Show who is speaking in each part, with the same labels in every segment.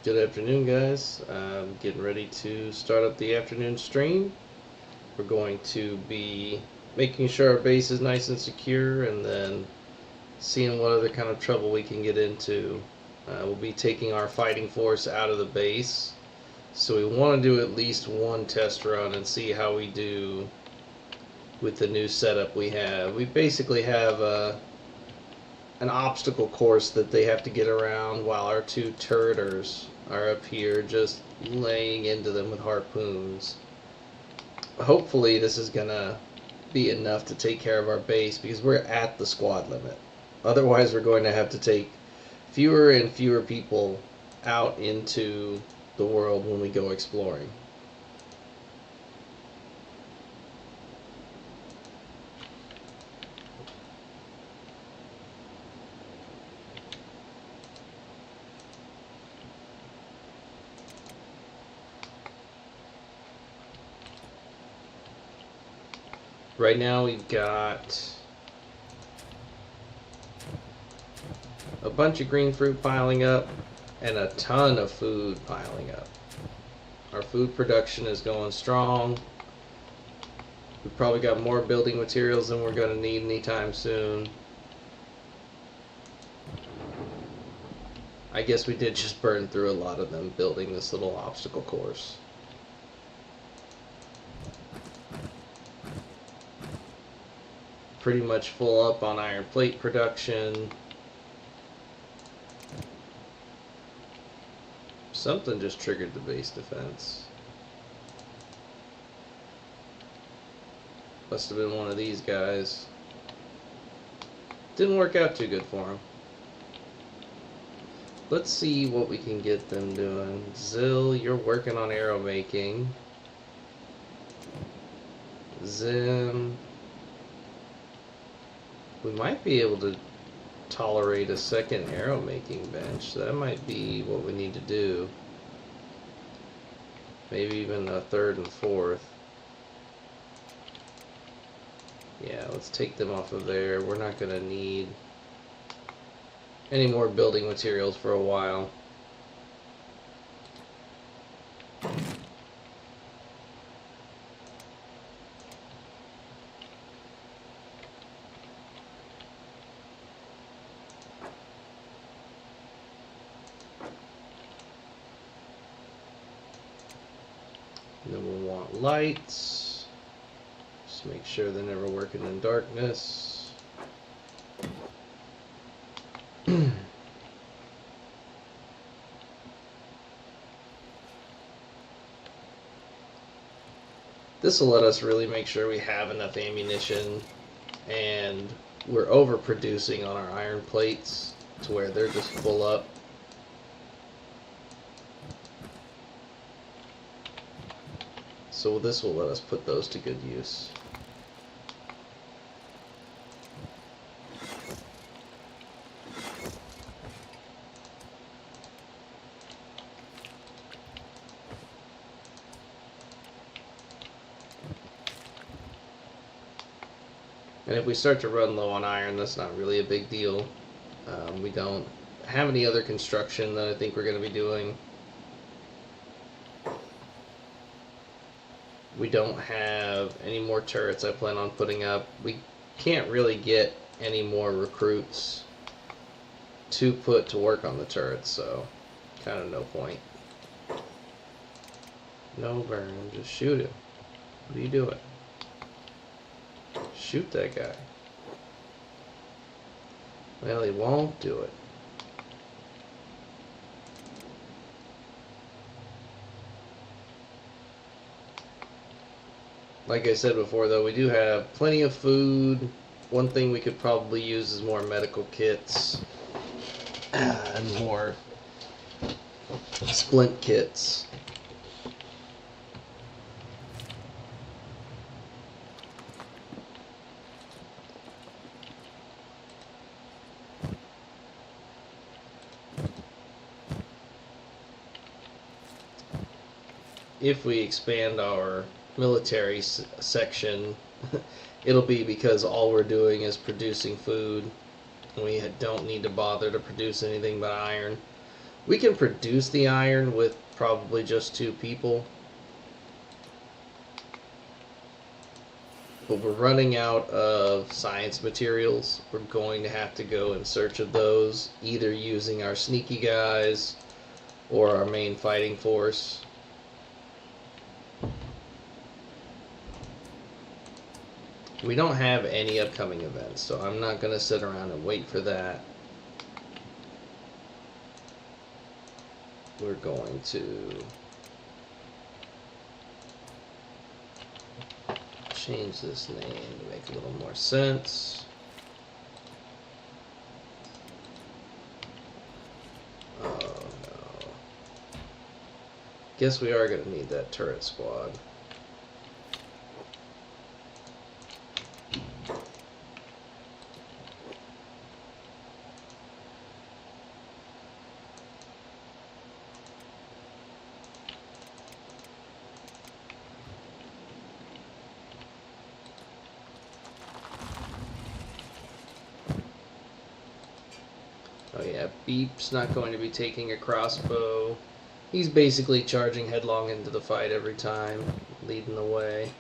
Speaker 1: Good afternoon, guys. I'm getting ready to start up the afternoon stream. We're going to be making sure our base is nice and secure and then seeing what other kind of trouble we can get into. We'll be taking our fighting force out of the base. So we want to do at least one test run and see how we do with the new setup we have. We basically have an obstacle course that they have to get around while our two turreters are up here just laying into them with harpoons. Hopefully this is gonna be enough to take care of our base because we're at the squad limit. Otherwise we're going to have to take fewer and fewer people out into the world when we go exploring. Right now we've got a bunch of green fruit piling up and a ton of food piling up. Our food production is going strong. We've probably got more building materials than we're going to need anytime soon. I guess we did just burn through a lot of them building this little obstacle course. Pretty much full up on iron plate production. Something just triggered the base defense. Must have been one of these guys. Didn't work out too good for him. Let's see what we can get them doing. Zill, you're working on arrow making. Zim. We might be able to tolerate a second arrow making bench. That might be what we need to do. Maybe even a third and fourth. Yeah, let's take them off of there. We're not going to need any more building materials for a while. And then we'll want lights. Just make sure they're never working in darkness. This will let us really make sure we have enough ammunition and we're overproducing on our iron plates to where they're just full up. So this will let us put those to good use. And if we start to run low on iron, that's not really a big deal. We don't have any other construction that I think we're going to be doing. We don't have any more turrets I plan on putting up. We can't really get any more recruits to put to work on the turrets, so kind of no point. No burn, just shoot him. What are you doing? Shoot that guy. Well, he won't do it. Like I said before, though, we do have plenty of food. One thing we could probably use is more medical kits and more splint kits. If we expand our military section, it'll be because all we're doing is producing food. We don't need to bother to produce anything but iron. We can produce the iron with probably just 2 people. But we're running out of science materials. We're going to have to go in search of those, either using our sneaky guys or our main fighting force. We don't have any upcoming events, so I'm not going to sit around and wait for that. We're going to change this name to make a little more sense. Oh no. Guess we are going to need that turret squad. Oh yeah, Beep's not going to be taking a crossbow. He's basically charging headlong into the fight every time, leading the way.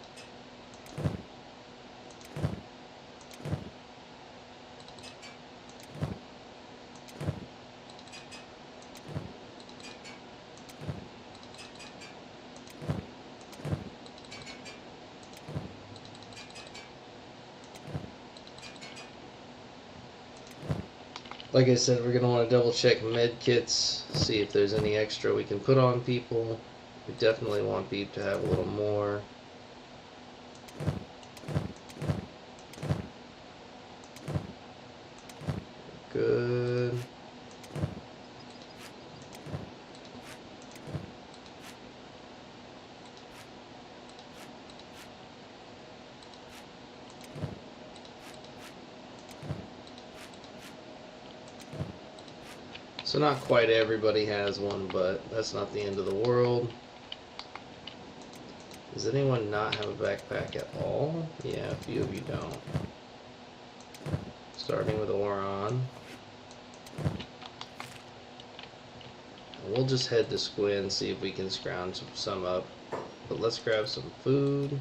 Speaker 1: Like I said, we're going to want to double check med kits, see if there's any extra we can put on people. We definitely want Beep to have a little more. Good. So not quite everybody has one, but that's not the end of the world. Does anyone not have a backpack at all? Yeah, a few of you don't. Starting with Oron. We'll just head to Squid and see if we can scrounge some up. But let's grab some food.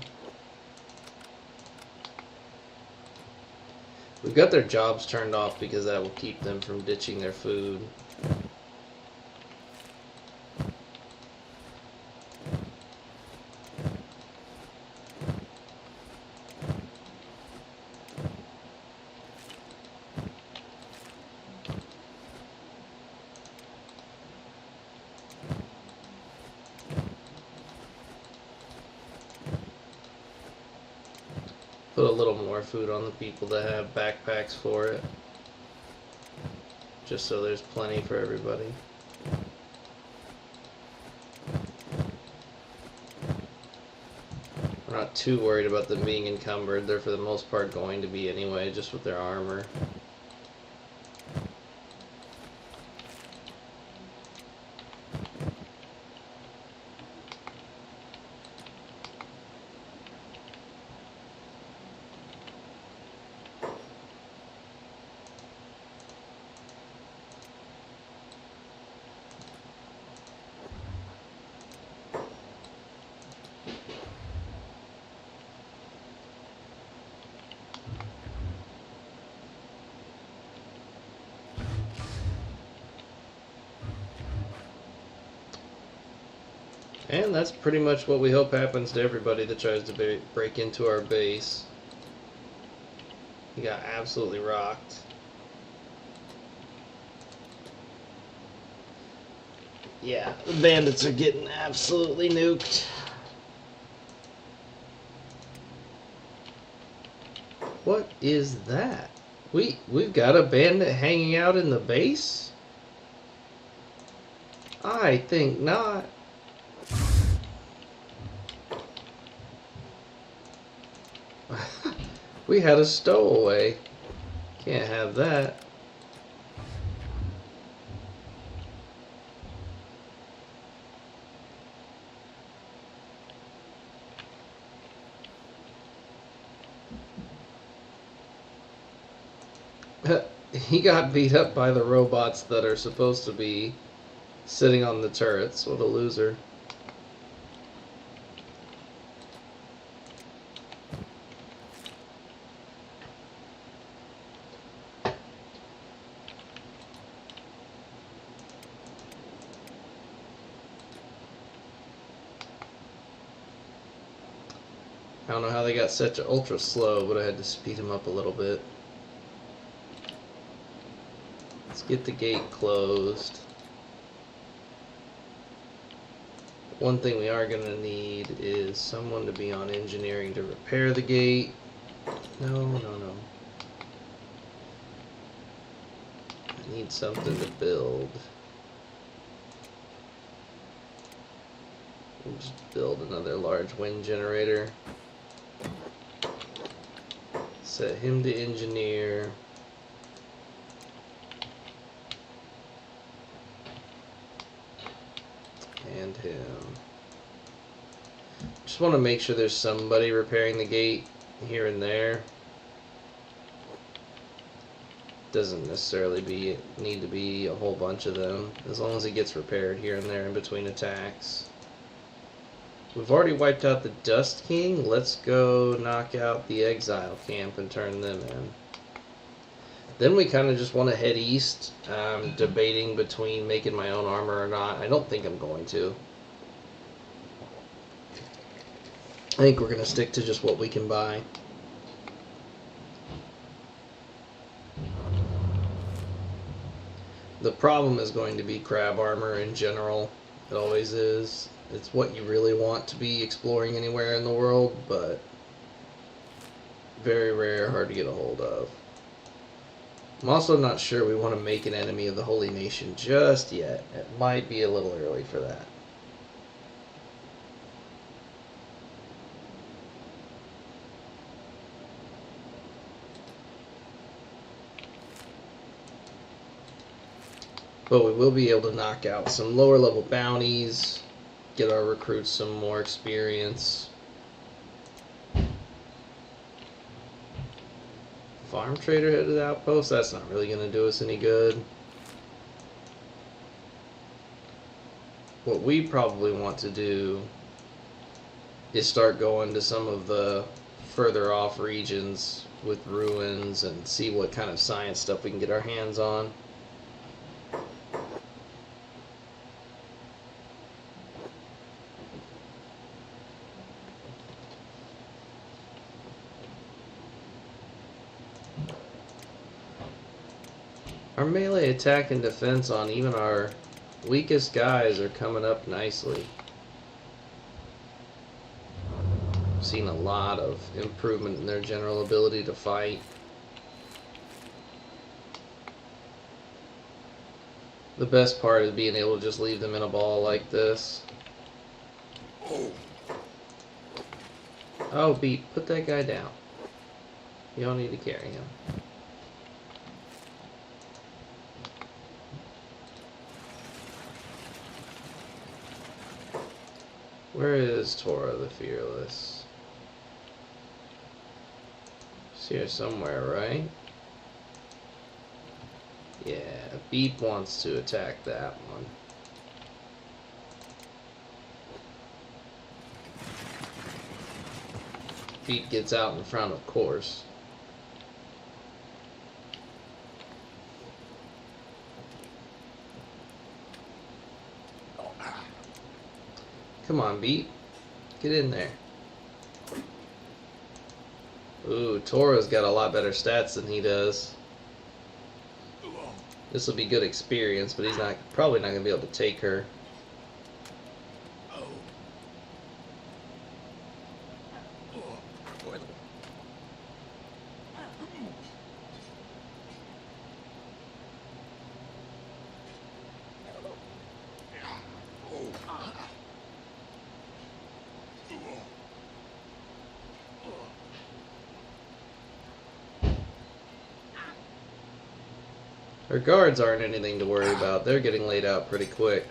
Speaker 1: We've got their jobs turned off because that will keep them from ditching their food. Put a little more food on the people that have backpacks for it. Just so there's plenty for everybody. We're not too worried about them being encumbered. They're for the most part going to be anyway, just with their armor. And that's pretty much what we hope happens to everybody that tries to break into our base. He got absolutely rocked. Yeah, the bandits are getting absolutely nuked. What is that? We've got a bandit hanging out in the base? I think not. We had a stowaway. Can't have that. He got beat up by the robots that are supposed to be Sitting on the turrets. What a loser. I don't know how they got such ultra slow, but I had to speed them up a little bit. Let's get the gate closed. One thing we are going to need is someone to be on engineering to repair the gate. No. I need something to build. We'll just build another large wind generator. Set him to engineer. And him. Just want to make sure there's somebody repairing the gate here and there. Doesn't necessarily need to be a whole bunch of them, as long as it gets repaired here and there in between attacks. We've already wiped out the Dust King. Let's go knock out the Exile camp and turn them in. Then we kind of just want to head east, debating between making my own armor or not. I don't think I'm going to. I think we're going to stick to just what we can buy. The problem is going to be crab armor in general. It always is. It's what you really want to be exploring anywhere in the world, but very rare, hard to get a hold of. I'm also not sure we want to make an enemy of the Holy Nation just yet. It might be a little early for that. But we will be able to knock out some lower level bounties, get our recruits some more experience. Farm trader headed outpost, that's not really going to do us any good. What we probably want to do is start going to some of the further off regions with ruins and see what kind of science stuff we can get our hands on. Our melee attack and defense on even our weakest guys are coming up nicely. Seen a lot of improvement in their general ability to fight. The best part is being able to just leave them in a ball like this. Oh, Beat, put that guy down. You don't need to carry him. Where is Tora the Fearless? She's here somewhere, right? Yeah, Beep wants to attack that one. Beep gets out in front, of course. Come on, Beep. Get in there. Ooh, Tora's got a lot better stats than he does. This will be good experience, but he's probably not going to be able to take her. Her guards aren't anything to worry about. They're getting laid out pretty quick.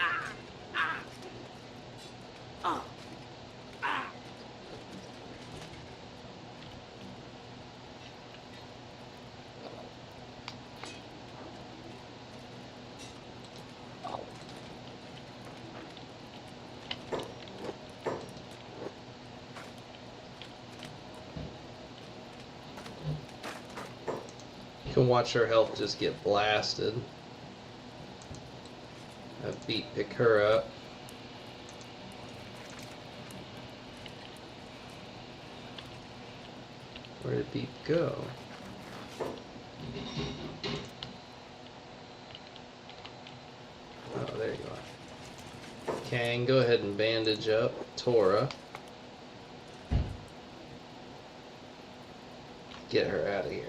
Speaker 1: can watch her health just get blasted. Have Beat pick her up. Where did Beat go? Oh, there you are. Kang, go ahead and bandage up Tora. Get her out of here.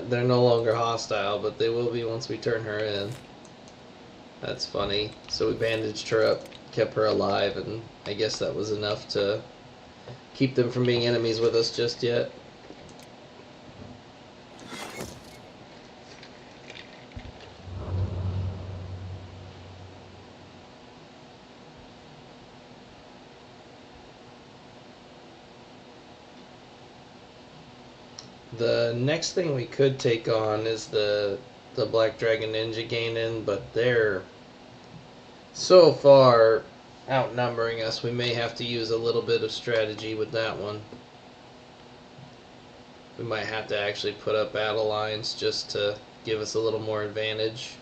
Speaker 1: They're no longer hostile, but they will be once we turn her in. That's funny. So we bandaged her up, kept her alive, and I guess that was enough to keep them from being enemies with us just yet. The next thing we could take on is the Black Dragon Ninja Ganon, but they're so far outnumbering us, we may have to use a little bit of strategy with that one. We might have to actually put up battle lines just to give us a little more advantage.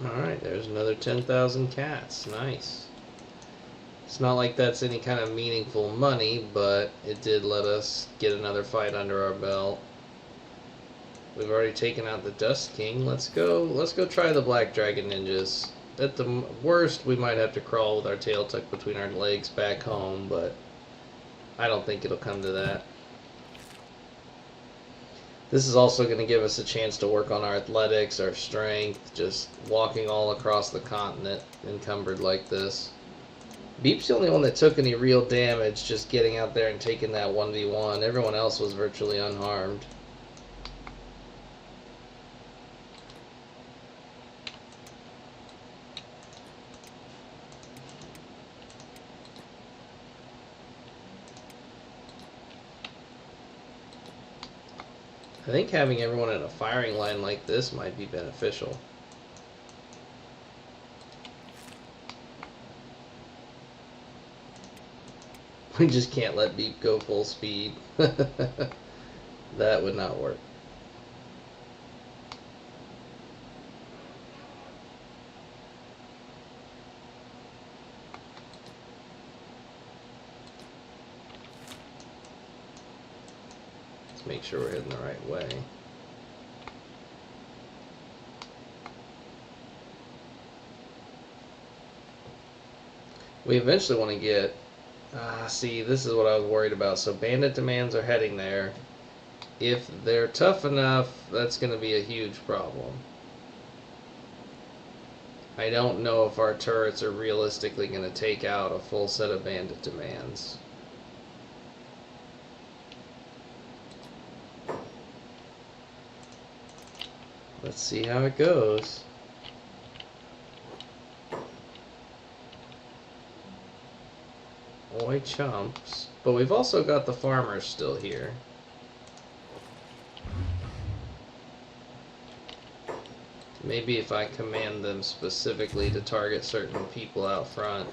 Speaker 1: Alright, there's another 10,000 cats. Nice. It's not like that's any kind of meaningful money, but it did let us get another fight under our belt. We've already taken out the Dust King. Let's go try the Black Dragon Ninjas. At the worst, we might have to crawl with our tail tucked between our legs back home, but I don't think it'll come to that. This is also going to give us a chance to work on our athletics, our strength, just walking all across the continent encumbered like this. Beep's the only one that took any real damage just getting out there and taking that 1v1. Everyone else was virtually unharmed. I think having everyone in a firing line like this might be beneficial. We just can't let Beep go full speed. That would not work. Make sure we're heading the right way. We eventually want to get... see, this is what I was worried about. So bandit demands are heading there. If they're tough enough, that's going to be a huge problem. I don't know if our turrets are realistically going to take out a full set of bandit demands. Let's see how it goes. Oi, chumps. But we've also got the farmers still here. Maybe if I command them specifically to target certain people out front.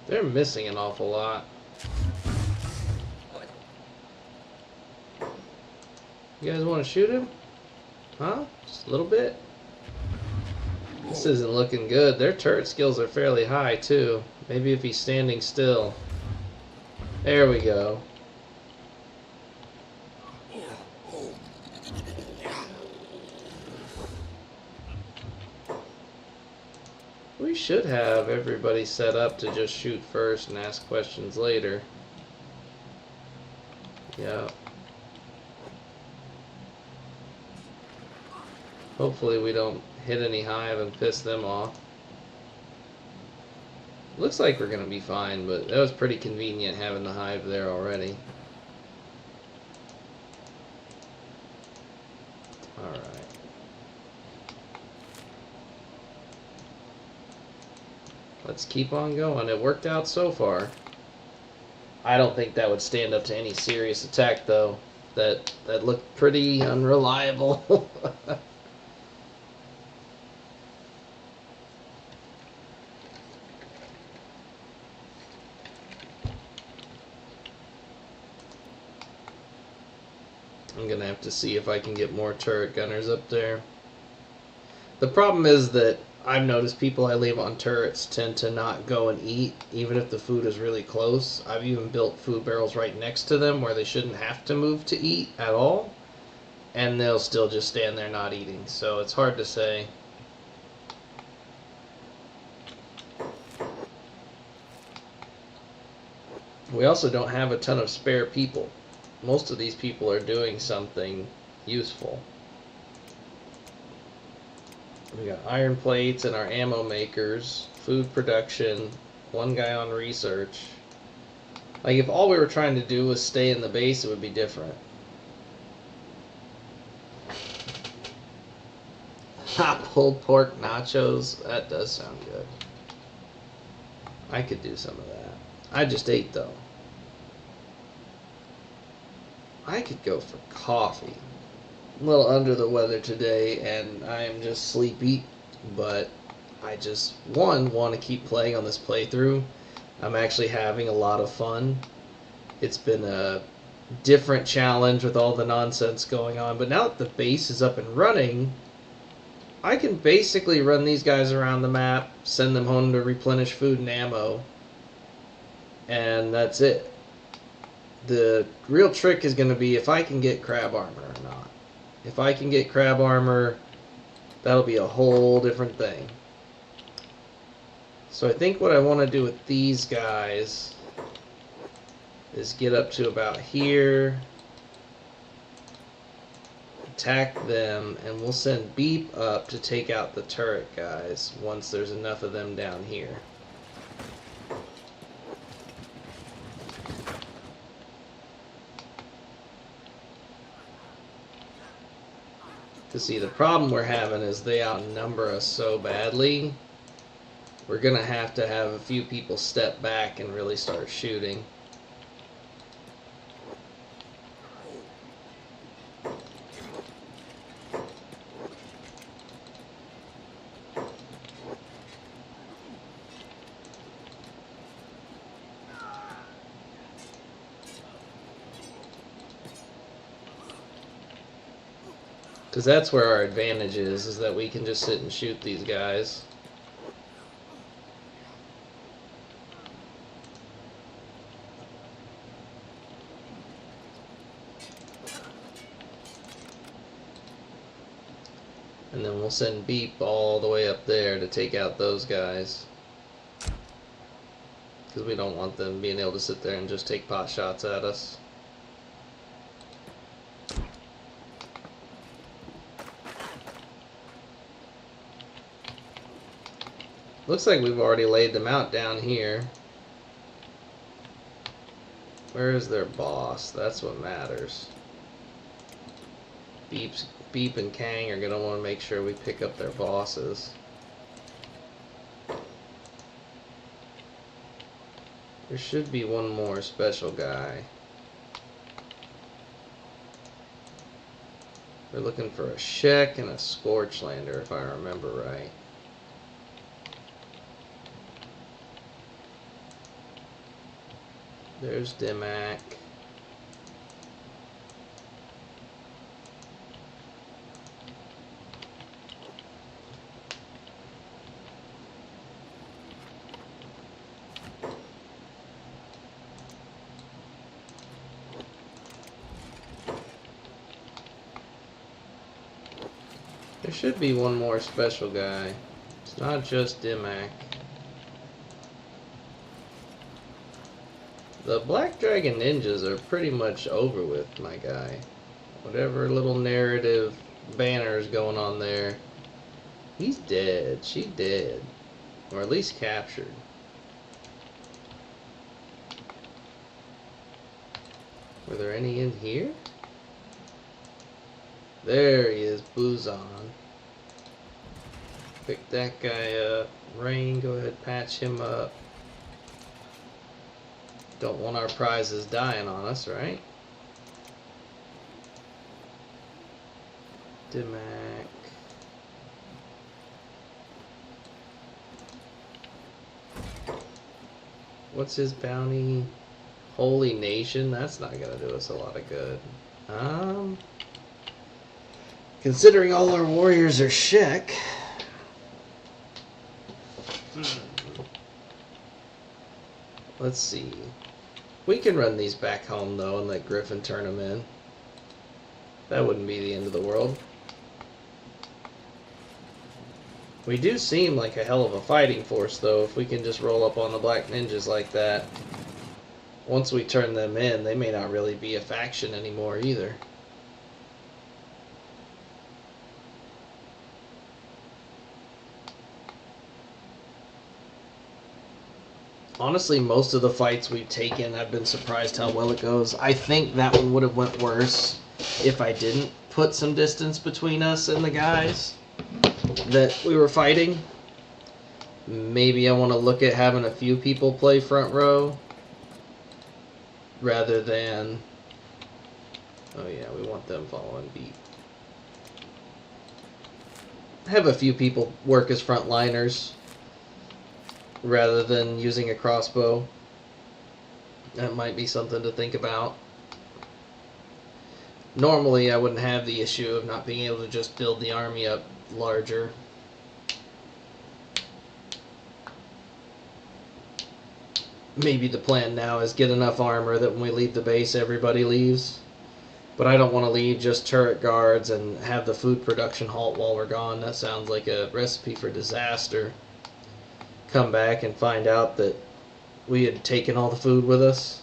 Speaker 1: They're missing an awful lot. You guys want to shoot him? Huh? Just a little bit? This isn't looking good. Their turret skills are fairly high, too. Maybe if he's standing still. There we go. We should have everybody set up to just shoot first and ask questions later. Yeah. Hopefully we don't hit any hive and piss them off. Looks like we're going to be fine, but that was pretty convenient having the hive there already. Alright. Let's keep on going. It worked out so far. I don't think that would stand up to any serious attack, though. That looked pretty unreliable. I'm gonna have to see if I can get more turret gunners up there. The problem is that I've noticed people I leave on turrets tend to not go and eat, even if the food is really close. I've even built food barrels right next to them where they shouldn't have to move to eat at all, and they'll still just stand there not eating, so it's hard to say. We also don't have a ton of spare people. Most of these people are doing something useful. We got iron plates and our ammo makers, food production, one guy on research. Like, if all we were trying to do was stay in the base, it would be different. Hot pulled pork nachos, that does sound good. I could do some of that. I just ate, though. I could go for coffee. I'm a little under the weather today, and I am just sleepy, but I just, one, want to keep playing on this playthrough. I'm actually having a lot of fun. It's been a different challenge with all the nonsense going on, but now that the base is up and running, I can basically run these guys around the map, send them home to replenish food and ammo, and that's it. The real trick is going to be if I can get crab armor or not. If I can get crab armor, that'll be a whole different thing. So I think what I want to do with these guys is get up to about here, attack them, and we'll send Beep up to take out the turret guys once there's enough of them down here. To see, the problem we're having is they outnumber us so badly. We're going to have a few people step back and really start shooting. Because that's where our advantage is that we can just sit and shoot these guys. And then we'll send Beep all the way up there to take out those guys. Because we don't want them being able to sit there and just take pot shots at us. Looks like we've already laid them out down here. Where is their boss? That's what matters. Beep and Kang are going to want to make sure we pick up their bosses. There should be one more special guy. We're looking for a Shek and a Scorchlander, if I remember right. There's Dimac. There should be one more special guy. It's not just Dimac. The Black Dragon Ninjas are pretty much over with, my guy. Whatever little narrative banner is going on there, he's dead. She dead. Or at least captured. Were there any in here? There he is, Buzan. Pick that guy up. Rain, go ahead, patch him up. Don't want our prizes dying on us, right? Dimac. What's his bounty? Holy Nation? That's not gonna do us a lot of good. Considering all our warriors are Shek. Let's see. We can run these back home though and let Griffin turn them in. That wouldn't be the end of the world. We do seem like a hell of a fighting force though if we can just roll up on the Black Ninjas like that. Once we turn them in, they may not really be a faction anymore either. Honestly, most of the fights we've taken, I've been surprised how well it goes. I think that one would have went worse if I didn't put some distance between us and the guys that we were fighting. Maybe I want to look at having a few people play front row rather than... Oh yeah, we want them following beat. Have a few people work as frontliners rather than using a crossbow. That might be something to think about. Normally I wouldn't have the issue of not being able to just build the army up larger. Maybe the plan now is get enough armor that when we leave the base everybody leaves. But I don't want to leave just turret guards and have the food production halt while we're gone. That sounds like a recipe for disaster. Come back and find out that we had taken all the food with us.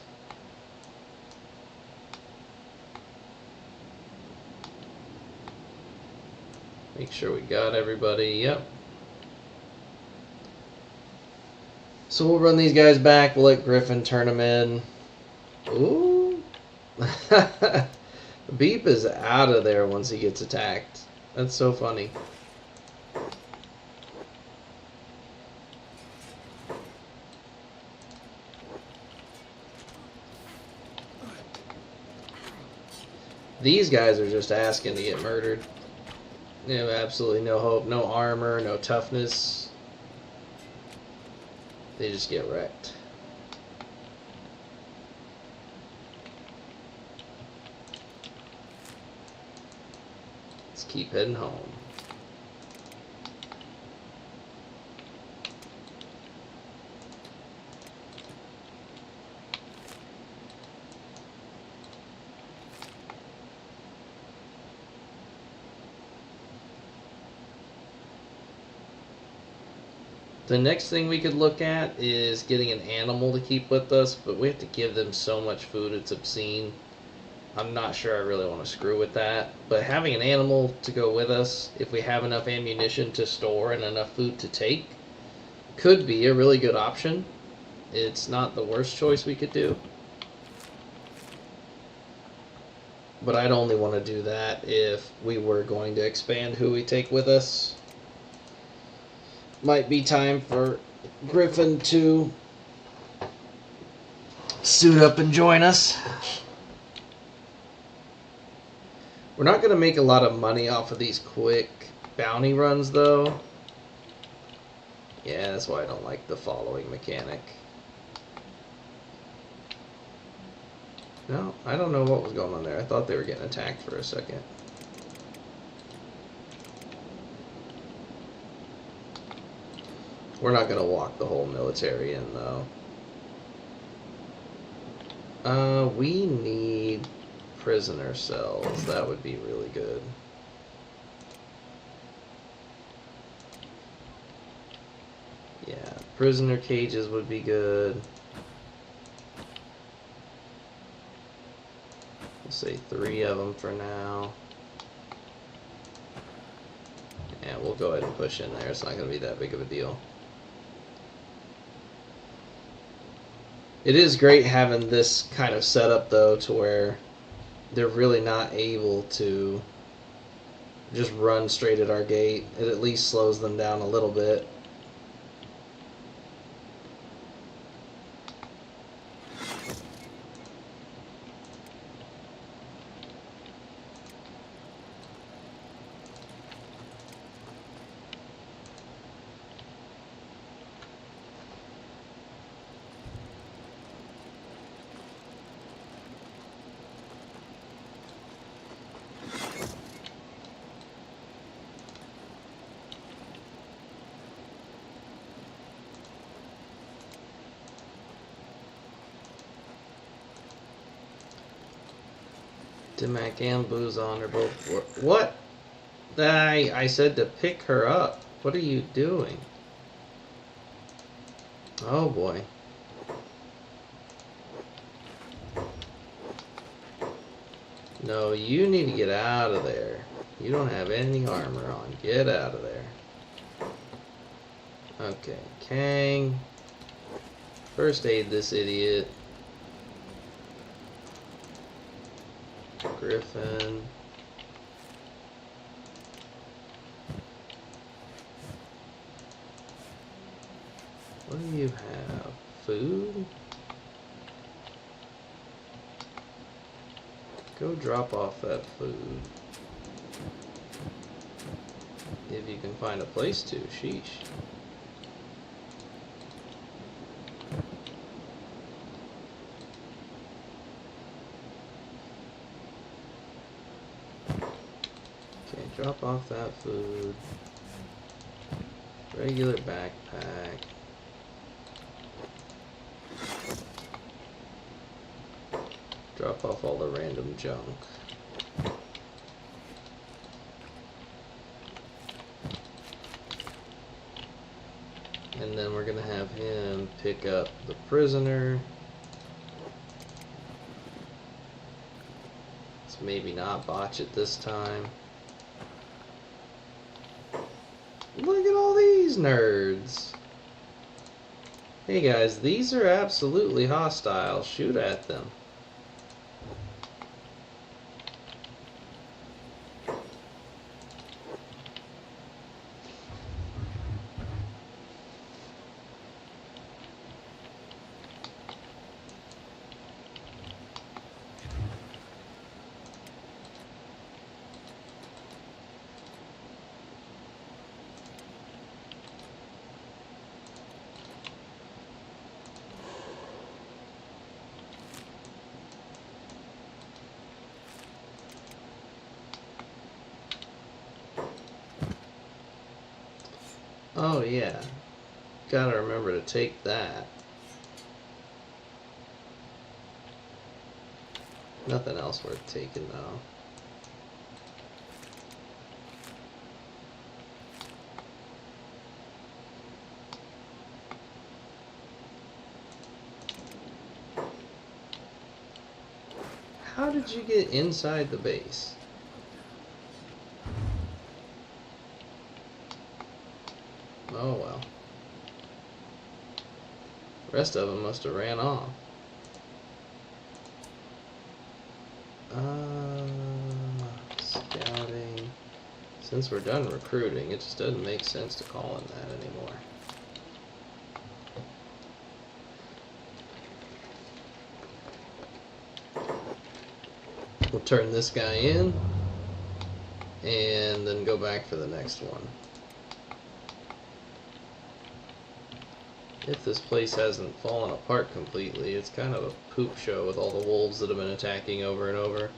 Speaker 1: Make sure we got everybody. Yep. So we'll run these guys back. We'll let Griffin turn them in. Ooh. Beep is out of there once he gets attacked. That's so funny. These guys are just asking to get murdered. They have absolutely no hope, no armor, no toughness. They just get wrecked. Let's keep heading home. The next thing we could look at is getting an animal to keep with us, but we have to give them so much food it's obscene. I'm not sure I really want to screw with that, but having an animal to go with us, if we have enough ammunition to store and enough food to take, could be a really good option. It's not the worst choice we could do. But I'd only want to do that if we were going to expand who we take with us. Might be time for Griffin to suit up and join us. We're not going to make a lot of money off of these quick bounty runs, though. Yeah, that's why I don't like the following mechanic. No, I don't know what was going on there. I thought they were getting attacked for a second. We're not going to walk the whole military in, though. We need prisoner cells. That would be really good. Prisoner cages would be good. We'll say 3 of them for now. And we'll go ahead and push in there. It's not going to be that big of a deal. It is great having this kind of setup, though, to where they're really not able to just run straight at our gate. It at least slows them down a little bit. Dimac and Buzon are both... What? I said to pick her up. What are you doing? Oh boy. No, you need to get out of there. You don't have any armor on. Get out of there. Okay, Kang. First aid this idiot. Griffin. What do you have? Food? Go drop off that food. If you can find a place to. Sheesh. Drop off that food. Regular backpack. Drop off all the random junk. And then we're gonna have him pick up the prisoner. Let's maybe not botch it this time. Look at all these nerds. Hey guys, these are absolutely hostile. Shoot at them. Oh yeah, gotta remember to take that. Nothing else worth taking though. How did you get inside the base? Oh well. The rest of them must have ran off. Scouting. Since we're done recruiting, it just doesn't make sense to call him that anymore. We'll turn this guy in and then go back for the next one. If this place hasn't fallen apart completely, it's kind of a poop show with all the wolves that have been attacking over and over.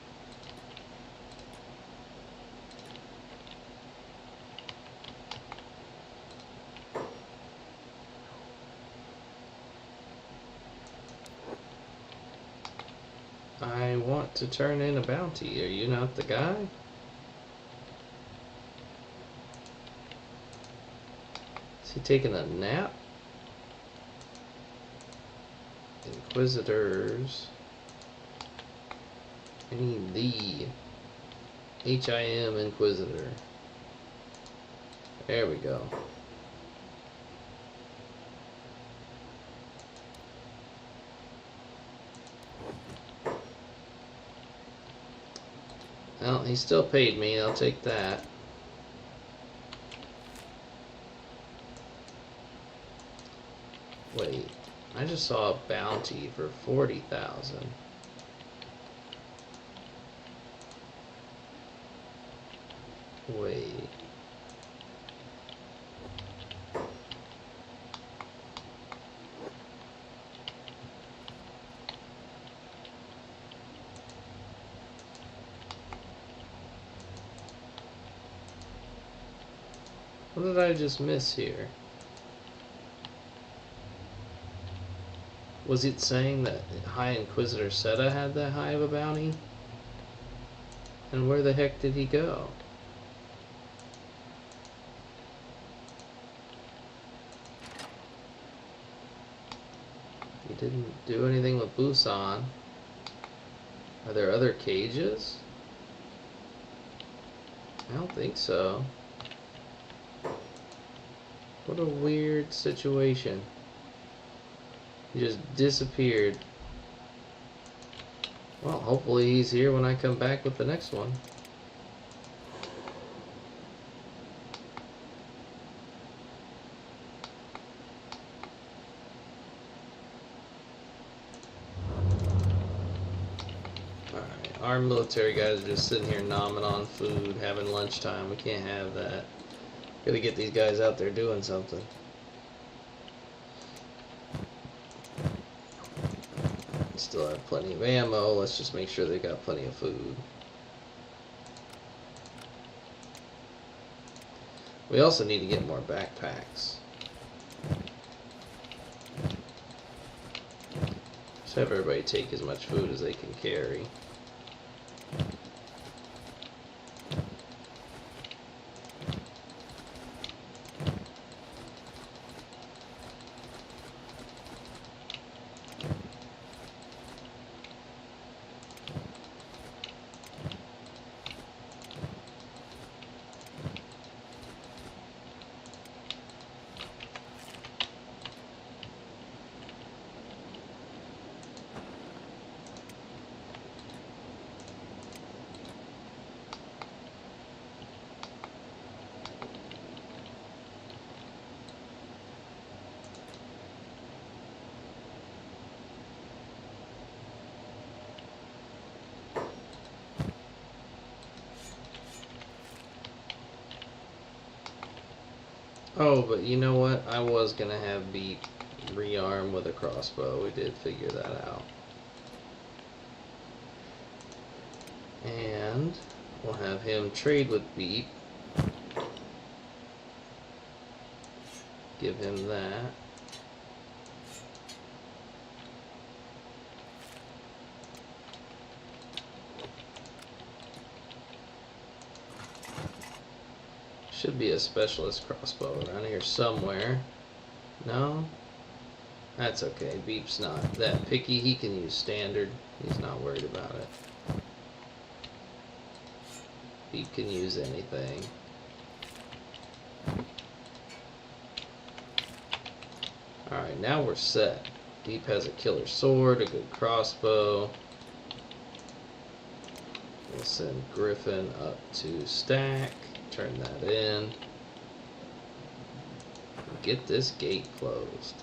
Speaker 1: I want to turn in a bounty. Are you not the guy? Is he taking a nap? Inquisitors. I need the HIM Inquisitor. There we go. Well, he still paid me. I'll take that. Wait, I just saw a bounty for 40,000. Wait. What did I just miss here? Was it saying that High Inquisitor Seta had that high of a bounty? And where the heck did he go? He didn't do anything with Busan. Are there other cages? I don't think so. What a weird situation. He just disappeared. Well, hopefully he's here when I come back with the next one. Alright, our military guys are just sitting here nomming on food, having lunchtime. We can't have that. Gotta get these guys out there doing something. Still have plenty of ammo. Let's just make sure they got plenty of food. We also need to get more backpacks. Just have everybody take as much food as they can carry. Oh, but you know what? I was gonna have Beat rearm with a crossbow. We did figure that out. And we'll have him trade with Beat. Give him that. Should be a specialist crossbow around here somewhere. No? That's okay. Beep's not that picky. He can use standard. He's not worried about it. Beep can use anything. Alright, now we're set. Beep has a killer sword, a good crossbow. We'll send Griffin up to stack. Turn that in. Get this gate closed.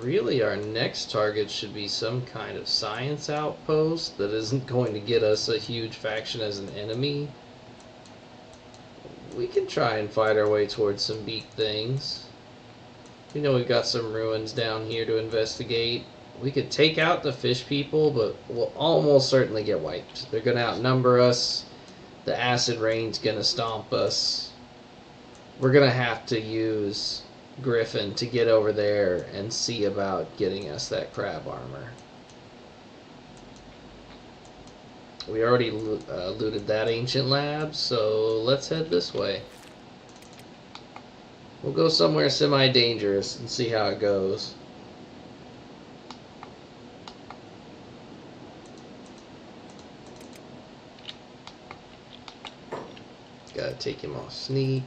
Speaker 1: Really, our next target should be some kind of science outpost that isn't going to get us a huge faction as an enemy. We can try and fight our way towards some beak things. We know we've got some ruins down here to investigate. We could take out the fish people, but we'll almost certainly get wiped. They're going to outnumber us. The acid rain's going to stomp us. We're going to have to use Griffin to get over there and see about getting us that crab armor. We already looted that ancient lab, so let's head this way. We'll go somewhere semi-dangerous and see how it goes. Gotta take him off sneak.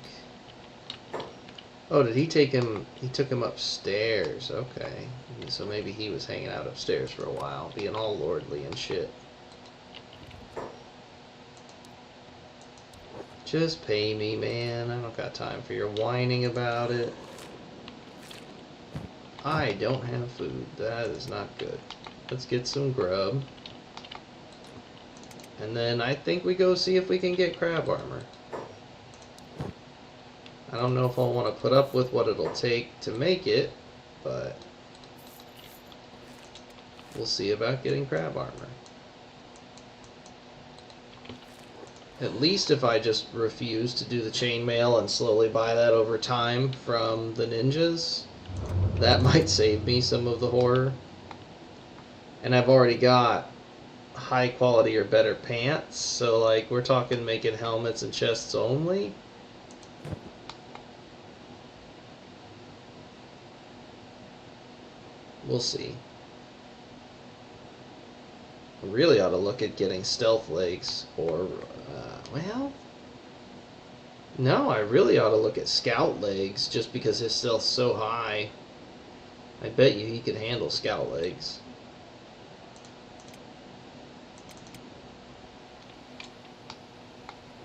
Speaker 1: Oh, did he take him? He took him upstairs. Okay. So maybe he was hanging out upstairs for a while, being all lordly and shit. Just pay me, man. I don't got time for your whining about it. I don't have food. That is not good. Let's get some grub. And then I think we go see if we can get crab armor. I don't know if I'll want to put up with what it'll take to make it, but we'll see about getting crab armor. At least if I just refuse to do the chainmail and slowly buy that over time from the ninjas, that might save me some of the horror. And I've already got high quality or better pants, so like we're talking making helmets and chests only. We'll see. I really ought to look at getting stealth legs, or, well, no, I really ought to look at scout legs, just because his stealth's so high. I bet you he could handle scout legs.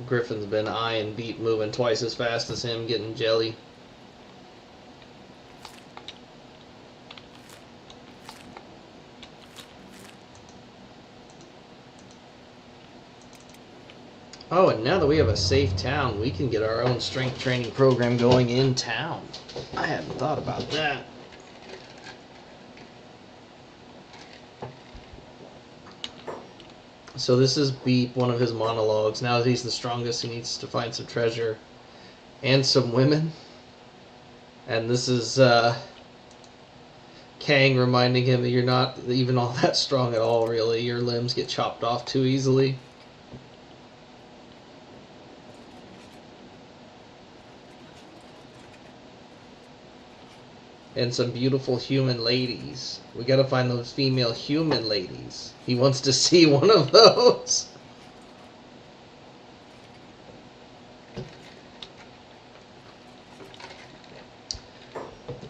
Speaker 1: Griffin's been eyeing Beat moving twice as fast as him, getting jelly. Oh, and now that we have a safe town, we can get our own strength training program going in town. I hadn't thought about that. So this is Beep, one of his monologues. Now that he's the strongest, he needs to find some treasure and some women. And this is Kang reminding him that you're not even all that strong at all, really. Your limbs get chopped off too easily. And some beautiful human ladies. We gotta find those female human ladies. He wants to see one of those.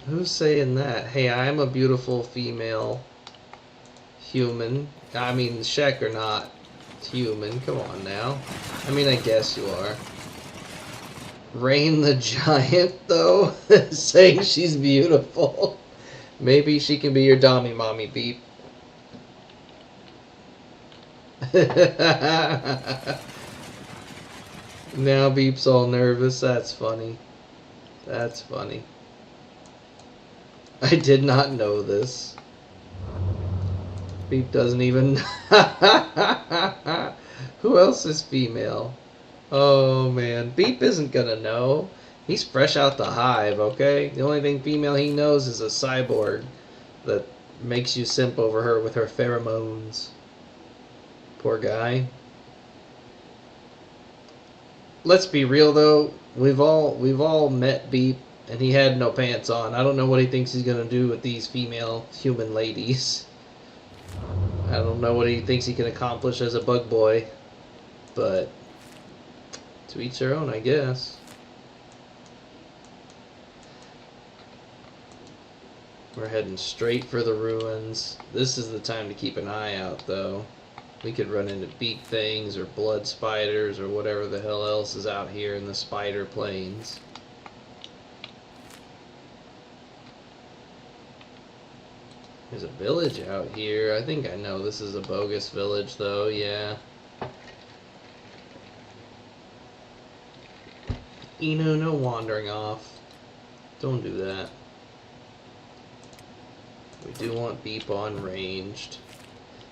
Speaker 1: Who's saying that? Hey, I'm a beautiful female human. I mean, Shek or not human. Come on now. I mean, I guess you are. Rain the Giant, though, saying she's beautiful. Maybe she can be your Dommy Mommy, Beep. Now Beep's all nervous. That's funny. That's funny. I did not know this. Beep doesn't even... Who else is female? Oh man, Beep isn't gonna know. He's fresh out the hive, okay? The only thing female he knows is a cyborg that makes you simp over her with her pheromones. Poor guy. Let's be real though, we've all met Beep and he had no pants on. I don't know what he thinks he's gonna do with these female human ladies. I don't know what he thinks he can accomplish as a bug boy, but to each their own, I guess. We're heading straight for the ruins. This is the time to keep an eye out, though. We could run into beak things or blood spiders or whatever the hell else is out here in the spider plains. There's a village out here. I think I know this is a bogus village, though. Yeah. Inu, no wandering off. Don't do that. We do want Beep on ranged.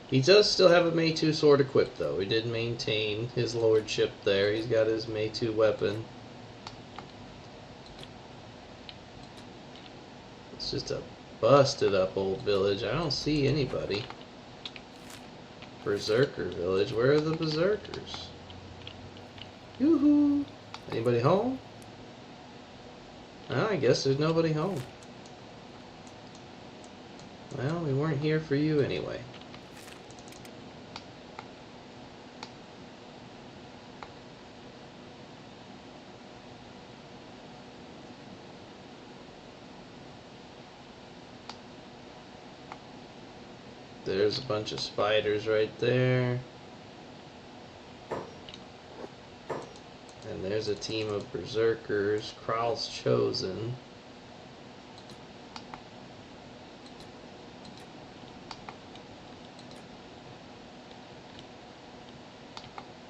Speaker 1: He does still have a Mei-2 sword equipped, though. He did maintain his lordship there. He's got his Mei-2 weapon. It's just a busted up old village. I don't see anybody. Berserker village. Where are the berserkers? Yoo-hoo! Anybody home? Well, I guess there's nobody home. Well, we weren't here for you anyway. There's a bunch of spiders right there. And there's a team of berserkers. Kral's chosen.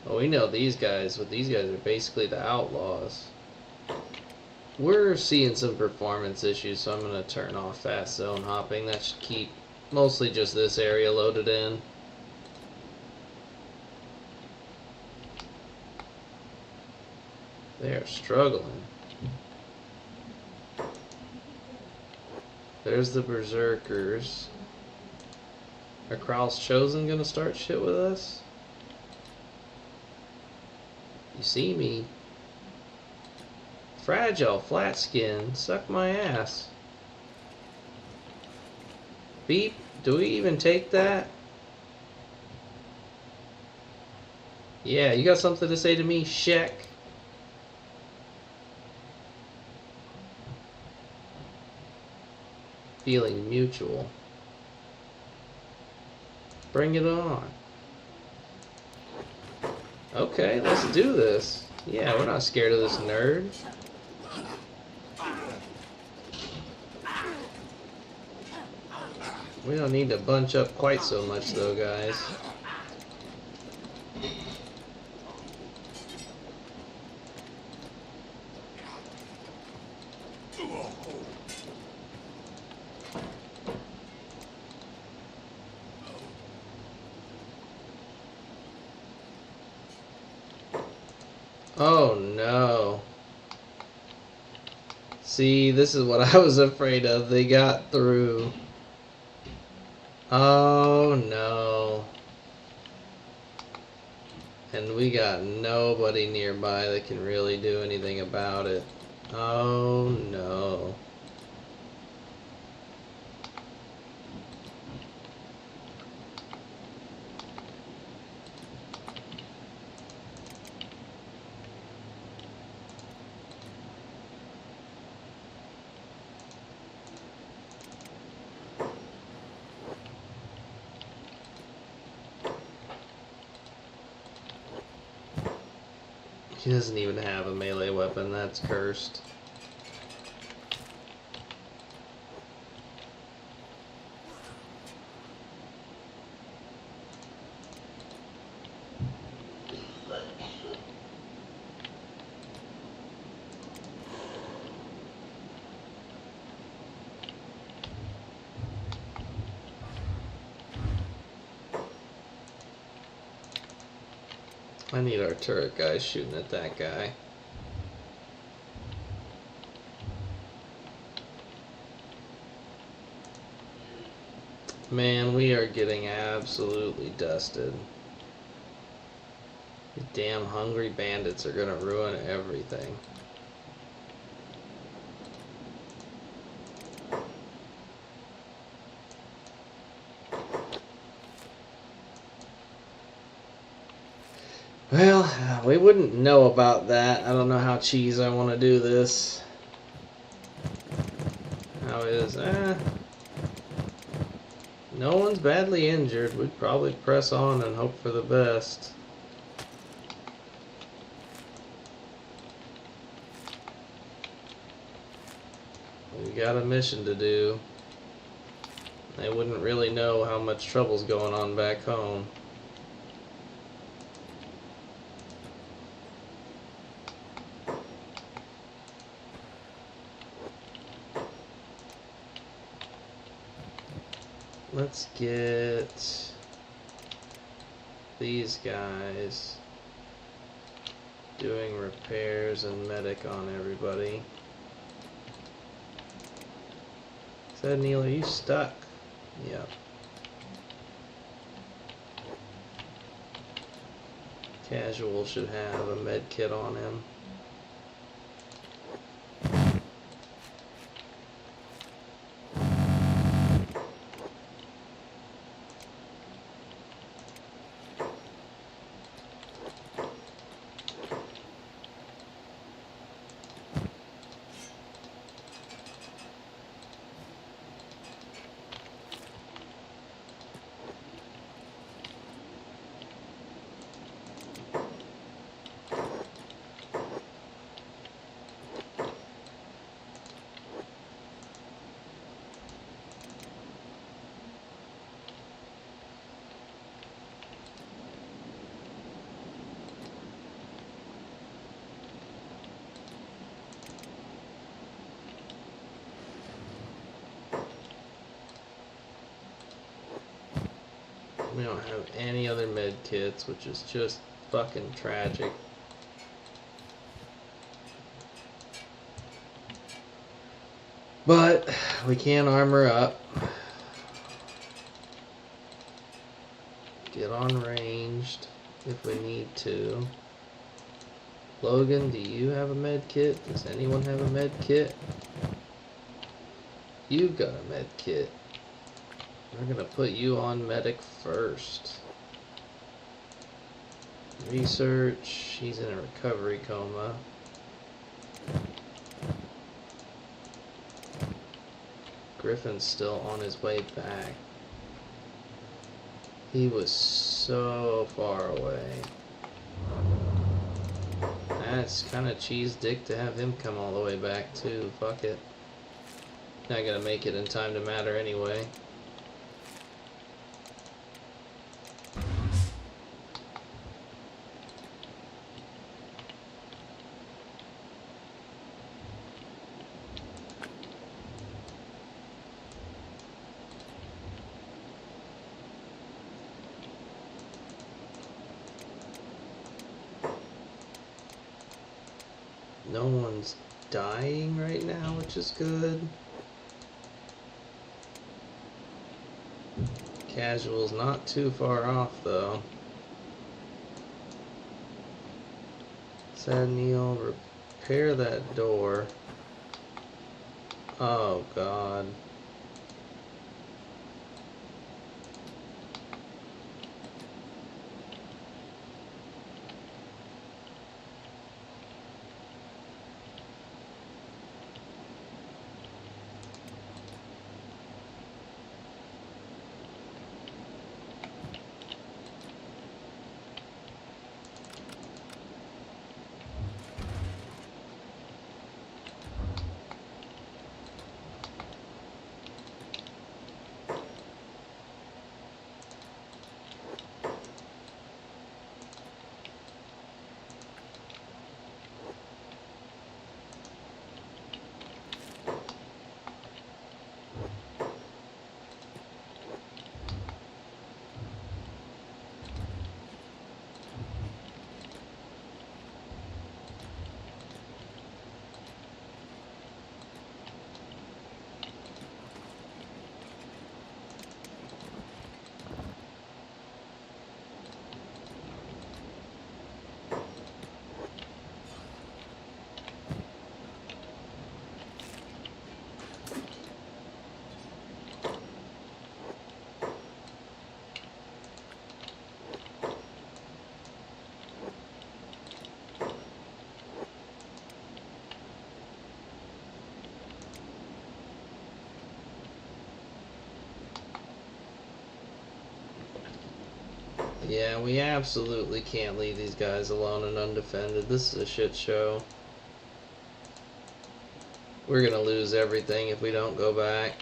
Speaker 1: Well, we know these guys, but these guys are basically the outlaws. We're seeing some performance issues, so I'm going to turn off fast zone hopping. That should keep mostly just this area loaded in. They are struggling. There's the berserkers. Are Kral's chosen going to start shit with us? You see me. Fragile, flat skin, suck my ass. Beep, do we even take that? Yeah, you got something to say to me, Shek? Feeling mutual. Bring it on. Okay, let's do this. Yeah, we're not scared of this nerd. We don't need to bunch up quite so much though, guys. Oh no. See, this is what I was afraid of. They got through. Oh no. And we got nobody nearby that can really do anything about it. Oh no. He doesn't even have a melee weapon, that's cursed. I need our turret guys shooting at that guy. Man, we are getting absolutely dusted. These damn hungry bandits are gonna ruin everything. Well, we wouldn't know about that. I don't know how cheese I want to do this. How is no one's badly injured. We'd probably press on and hope for the best. We got a mission to do. They wouldn't really know how much trouble's going on back home. Let's get these guys doing repairs and medic on everybody. Said Neil, are you stuck? Yep. Casual should have a med kit on him. We don't have any other med kits, which is just fucking tragic. But we can armor up. Get on ranged if we need to. Logan, do you have a med kit? Does anyone have a med kit? You've got a med kit. We're gonna put you on medic first. Research, he's in a recovery coma. Griffin's still on his way back. He was so far away. That's kind of cheese dick to have him come all the way back too. Fuck it. Not gonna make it in time to matter anyway. No one's dying right now, which is good. Casual's not too far off though. Sad Neil, repair that door. Oh god. Yeah, we absolutely can't leave these guys alone and undefended. This is a shit show. We're gonna lose everything if we don't go back.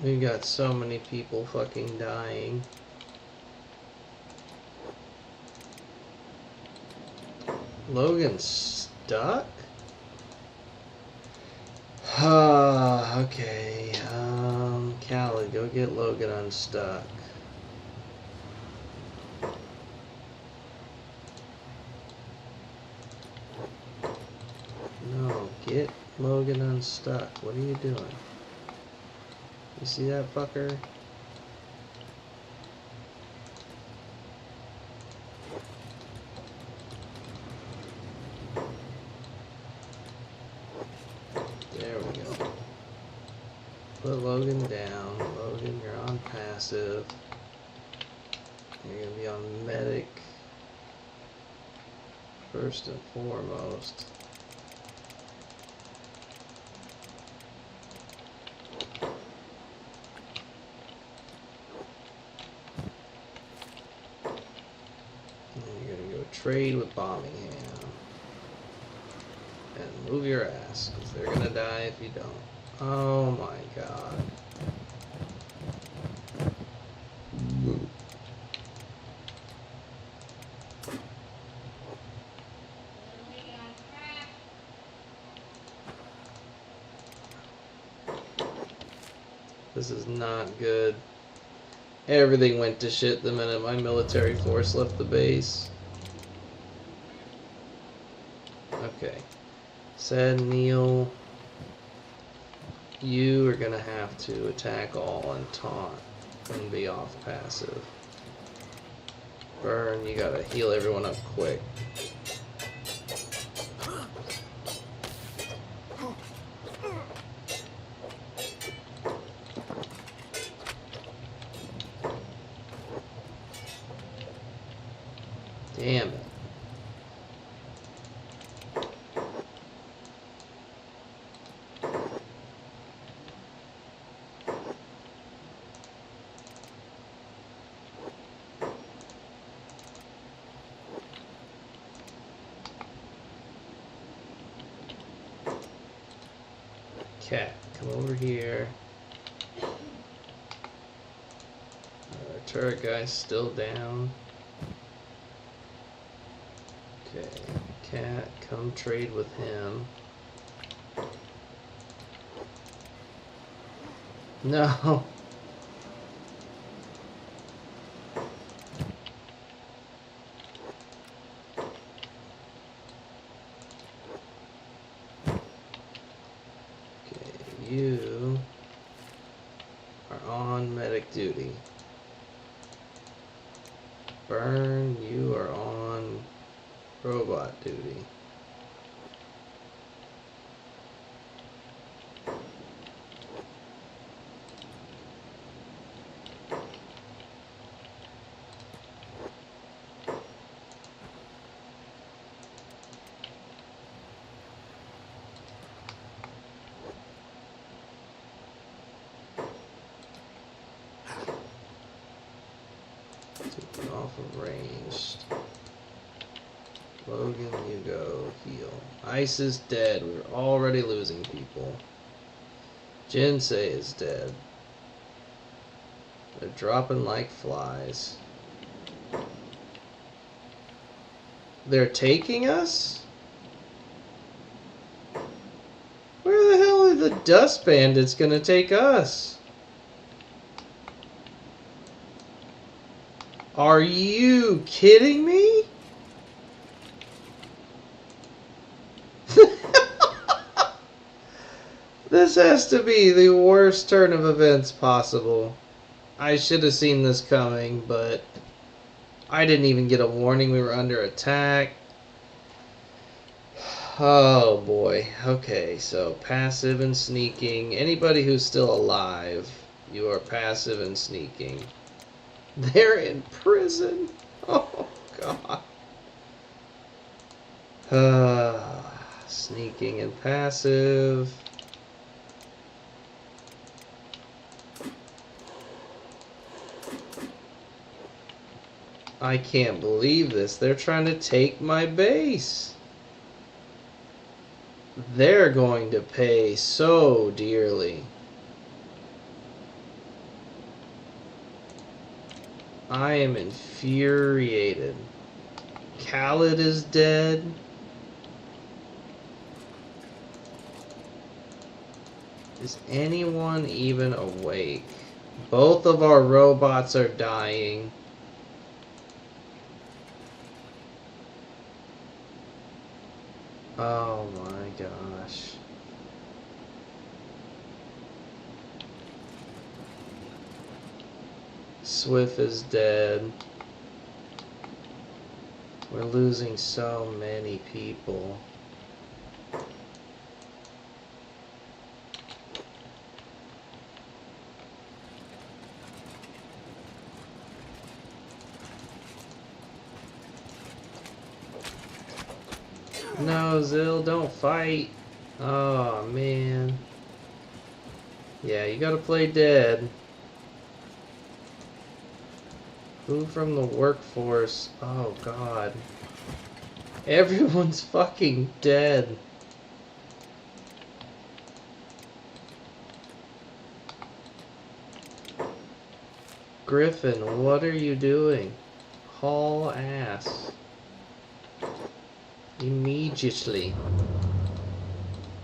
Speaker 1: We got so many people fucking dying. Logan's stuck? Okay. Callie, go get Logan unstuck. No, get Logan unstuck. What are you doing? You see that fucker? There we go. Put Logan down. Logan, you're on passive. You're going to be on medic first and foremost. And you're going to go trade with Bombingham. And move your ass, because they're going to die if you don't. Oh my god. This is not good. Everything went to shit the minute my military force left the base. Okay. Said Neil, you are gonna have to attack all and taunt and be off passive. Burn, you gotta heal everyone up quick. Damn it. Cat, come over here. Our turret guy's still down. Okay, Cat, come trade with him. No. Okay, you are on medic duty. Burn, you are on robot duty. Take it off of ranged. Logan, you go heal. Ice is dead. We're already losing people. Jinsei is dead. They're dropping like flies. They're taking us? Where the hell are the dust bandits gonna take us? Are you kidding me? This has to be the worst turn of events possible. I should have seen this coming, but I didn't even get a warning we were under attack. Oh boy. Okay, so passive and sneaking. Anybody who's still alive, you are passive and sneaking. They're in prison. Oh god. Sneaking and passive. I can't believe this. They're trying to take my base. They're going to pay so dearly. I am infuriated. Khaled is dead. Is anyone even awake? Both of our robots are dying. Oh my gosh. Swift is dead. We're losing so many people. No, Zill, don't fight. Oh, man. Yeah, you gotta play dead. Who from the workforce? Oh, God. Everyone's fucking dead. Griffin, what are you doing? Haul ass. Immediately.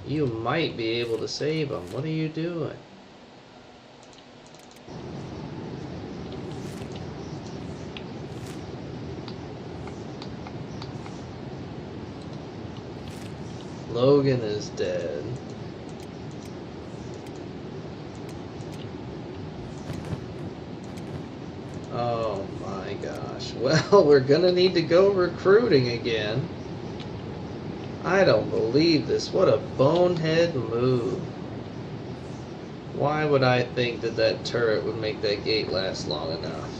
Speaker 1: You might be able to save him. What are you doing? Logan is dead. Oh my gosh. Well, we're gonna need to go recruiting again. I don't believe this. What a bonehead move. Why would I think that that turret would make that gate last long enough?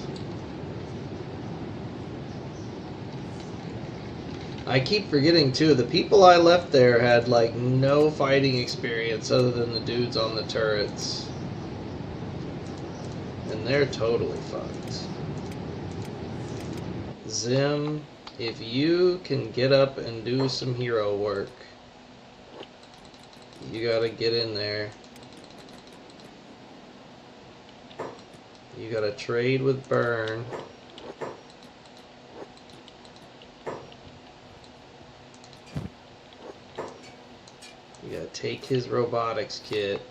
Speaker 1: I keep forgetting too, the people I left there had like no fighting experience other than the dudes on the turrets. And they're totally fucked. Zim, if you can get up and do some hero work, you gotta get in there. You gotta trade with Burn. You gotta take his robotics kit.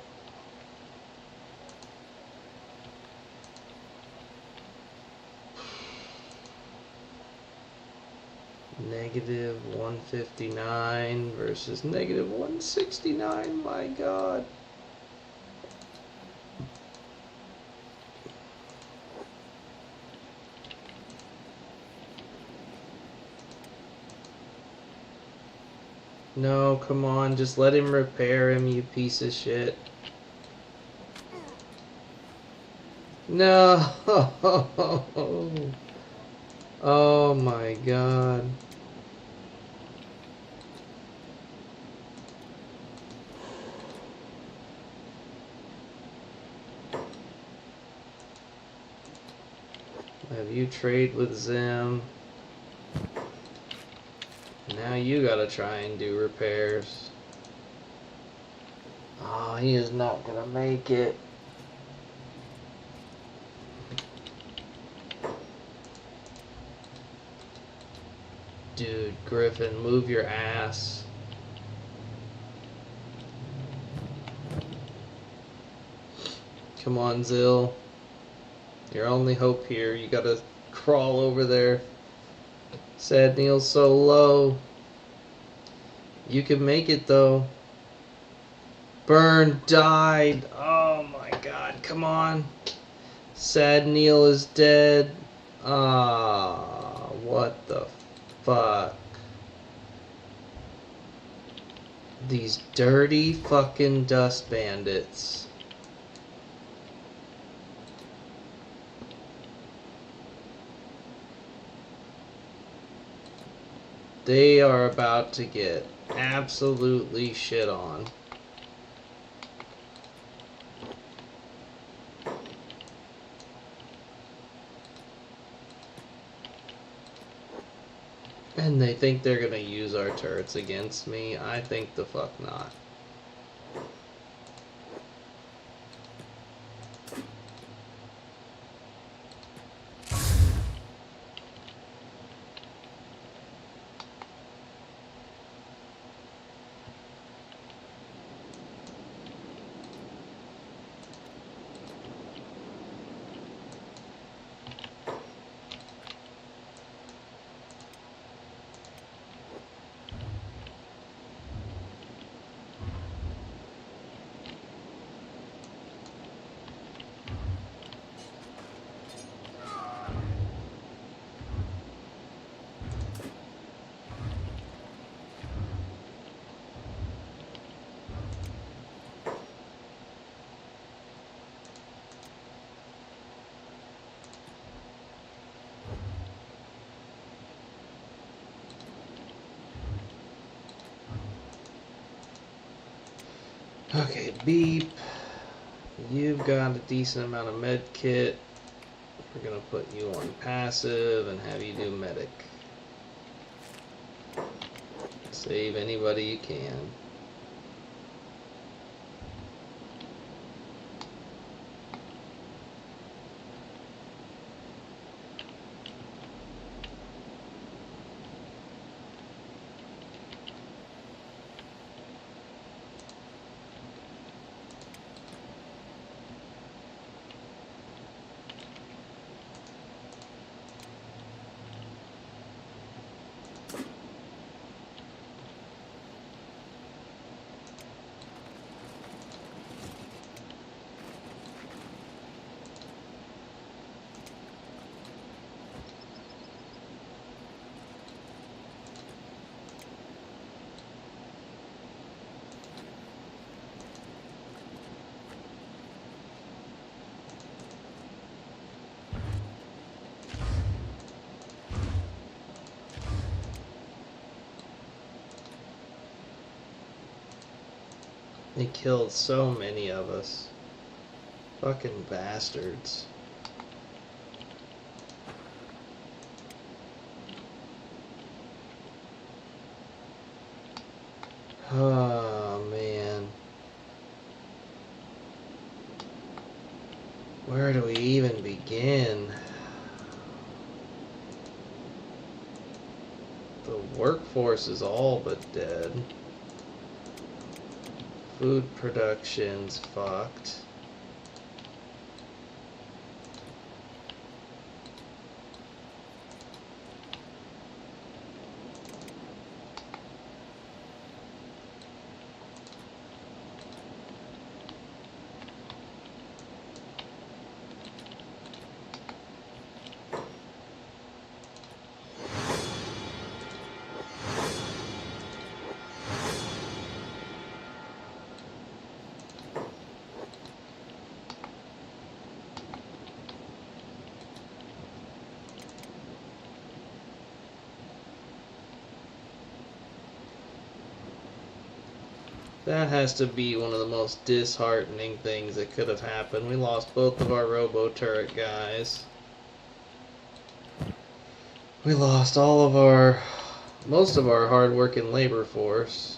Speaker 1: Negative 159 versus negative 169, my god. No, come on, just let him repair him, you piece of shit. No! Oh my god. Have you trade with Zim? Now you gotta try and do repairs. Oh, he is not gonna make it. Dude, Griffin, move your ass. Come on, Zill. Your only hope here. You gotta crawl over there. Sad Neil's so low. You can make it though. Burn died. Oh my god, come on. Sad Neil is dead. Ah, what the fuck. These dirty fucking dust bandits. They are about to get absolutely shit on. And they think they're gonna use our turrets against me. I think the fuck not. Okay, beep. You've got a decent amount of med kit. We're gonna put you on passive and have you do medic. Save anybody you can. They killed so many of us. Fucking bastards. Oh, man. Where do we even begin? The workforce is all but dead. Food production's fucked. That has to be one of the most disheartening things that could have happened. We lost both of our robo-turret guys. We lost most of our hard-working labor force.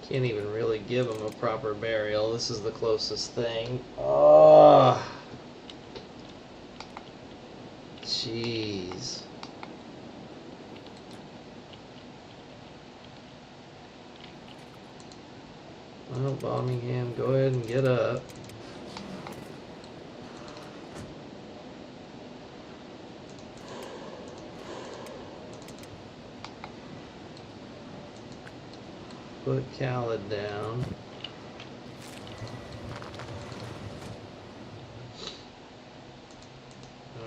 Speaker 1: Can't even really give him a proper burial. This is the closest thing. Oh, jeez. Well, Birmingham, go ahead and get up. Put Khaled down.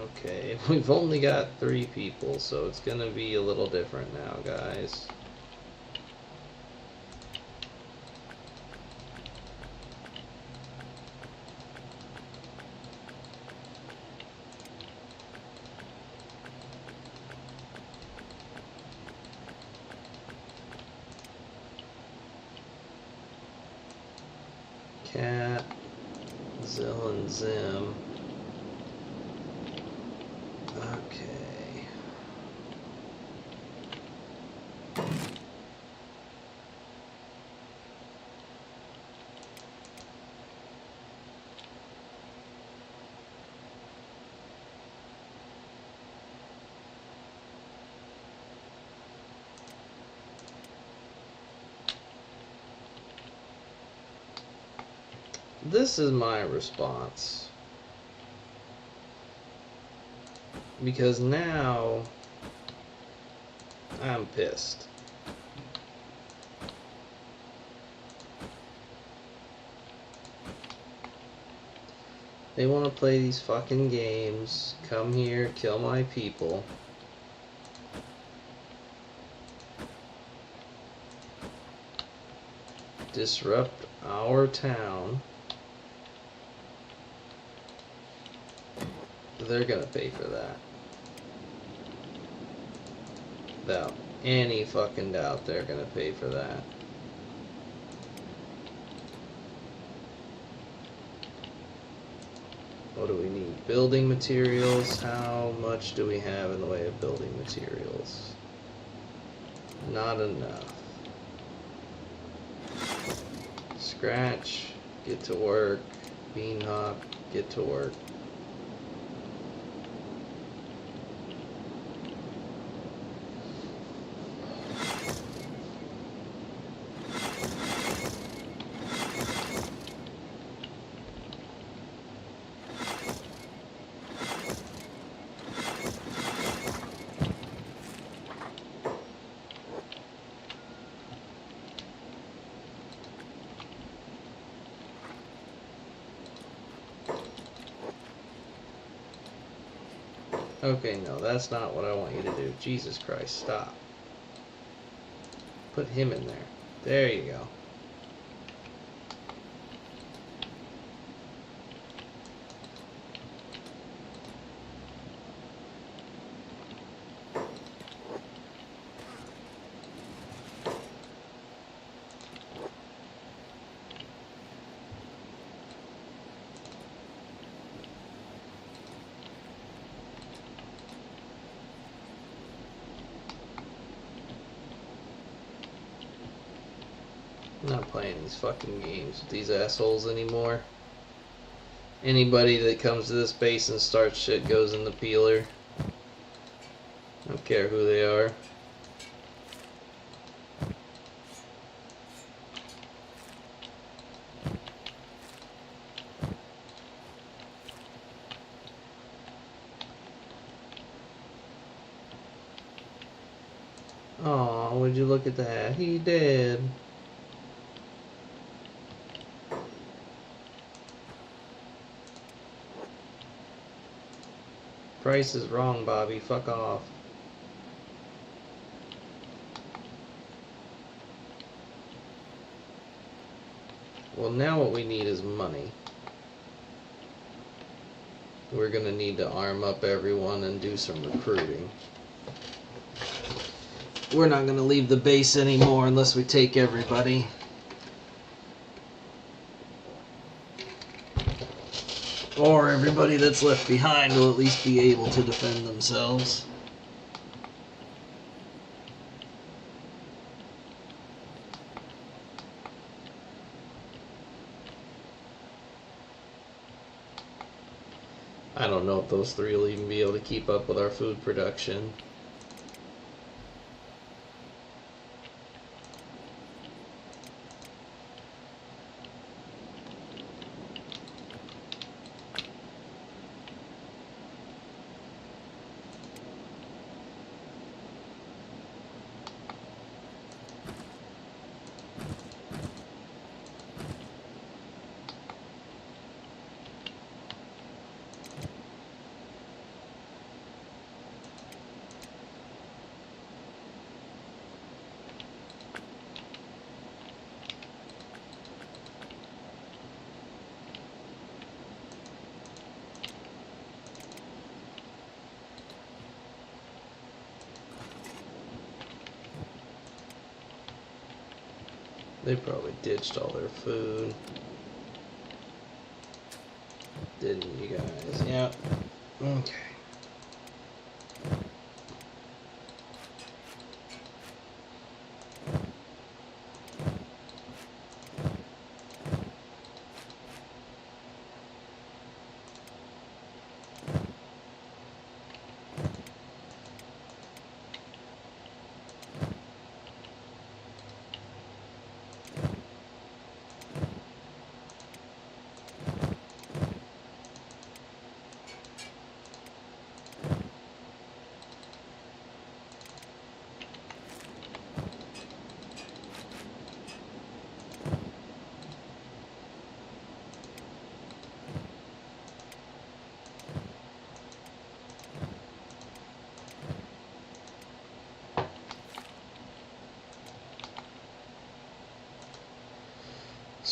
Speaker 1: Okay, we've only got 3 people, so it's gonna be a little different now, guys. Cat, Zill, and Zim. Okay. This is my response. Because now I'm pissed. They want to play these fucking games. Come here, kill my people. Disrupt our town. They're gonna pay for that. Without any fucking doubt, they're gonna pay for that. What do we need? Building materials. How much do we have in the way of building materials? Not enough. Scratch, get to work. Bean hop, get to work. Okay, no, that's not what I want you to do. Jesus Christ, stop. Put him in there. There you go. I'm not playing these fucking games with these assholes anymore. Anybody that comes to this base and starts shit goes in the peeler. I don't care who they are. Aw, would you look at that? He did. Price is wrong, Bobby. Fuck off. Well, now what we need is money. We're gonna need to arm up everyone and do some recruiting. We're not gonna leave the base anymore unless we take everybody. Or everybody that's left behind will at least be able to defend themselves. I don't know if those three will even be able to keep up with our food production. They probably ditched all their food. Didn't you guys? Yeah. Okay.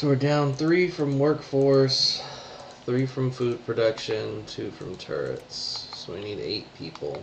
Speaker 1: So we're down 3 from workforce, 3 from food production, 2 from turrets. So we need 8 people.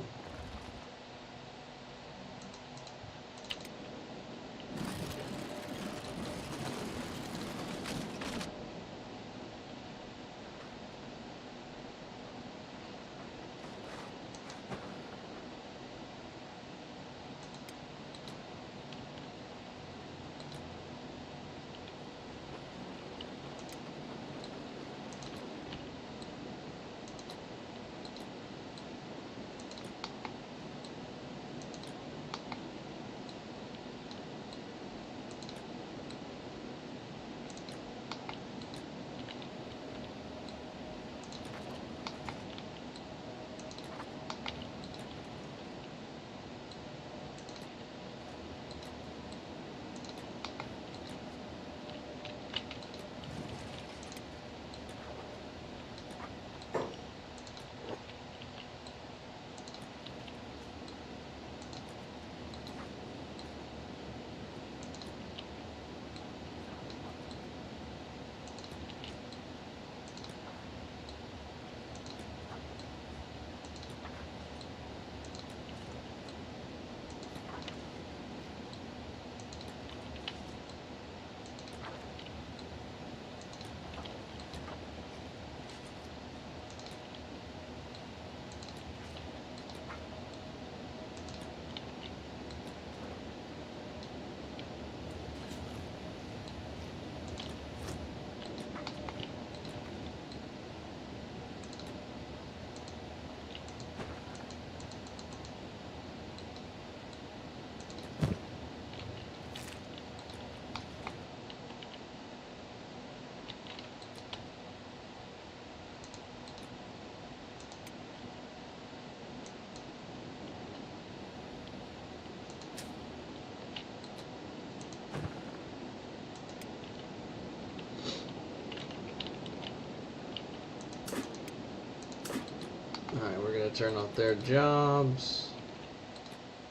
Speaker 1: Alright, we're going to turn off their jobs.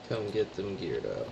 Speaker 1: Come get them geared up.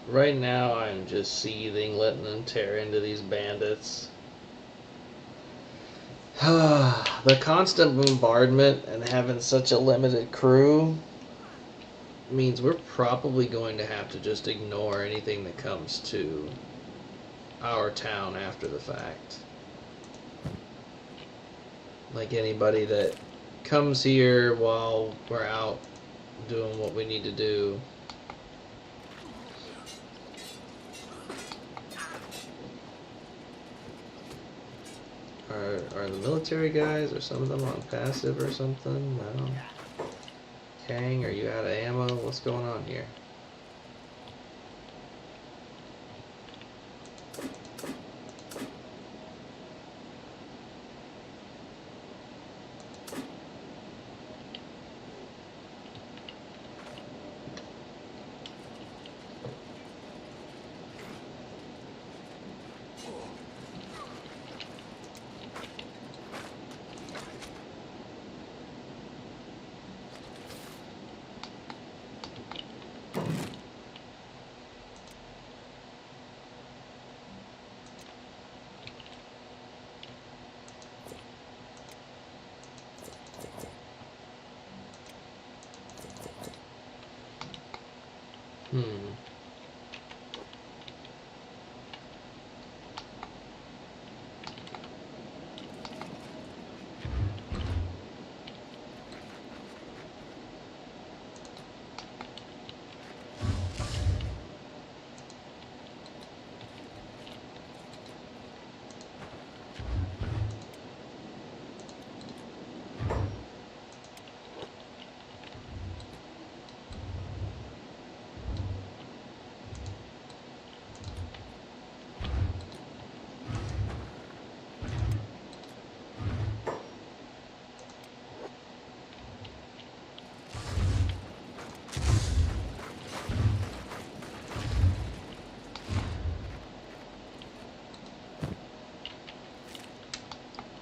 Speaker 1: Right now, I'm just seething, letting them tear into these bandits. The constant bombardment and having such a limited crew means we're probably going to have to just ignore anything that comes to our town after the fact. Like anybody that comes here while we're out doing what we need to do. Are the military guys, or some of them on passive or something? No. Kang, are you out of ammo? What's going on here?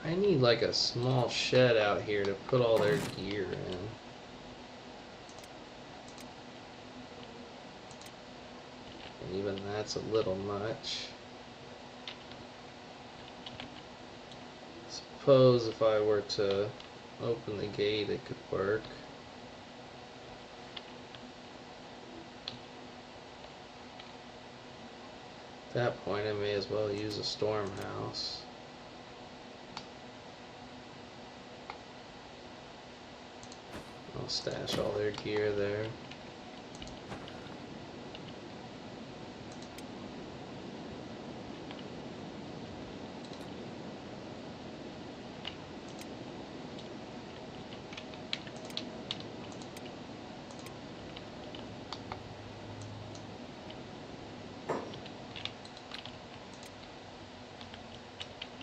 Speaker 1: I need like a small shed out here to put all their gear in. And even that's a little much. Suppose if I were to open the gate it could work. At that point I may as well use a storm house. I'll stash all their gear there.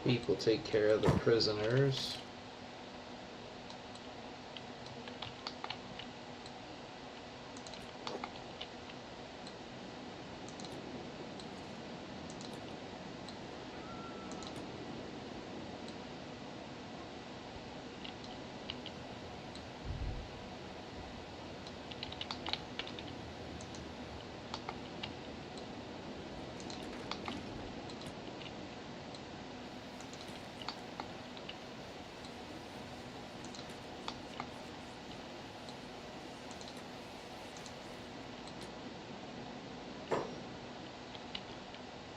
Speaker 1: People take care of the prisoners.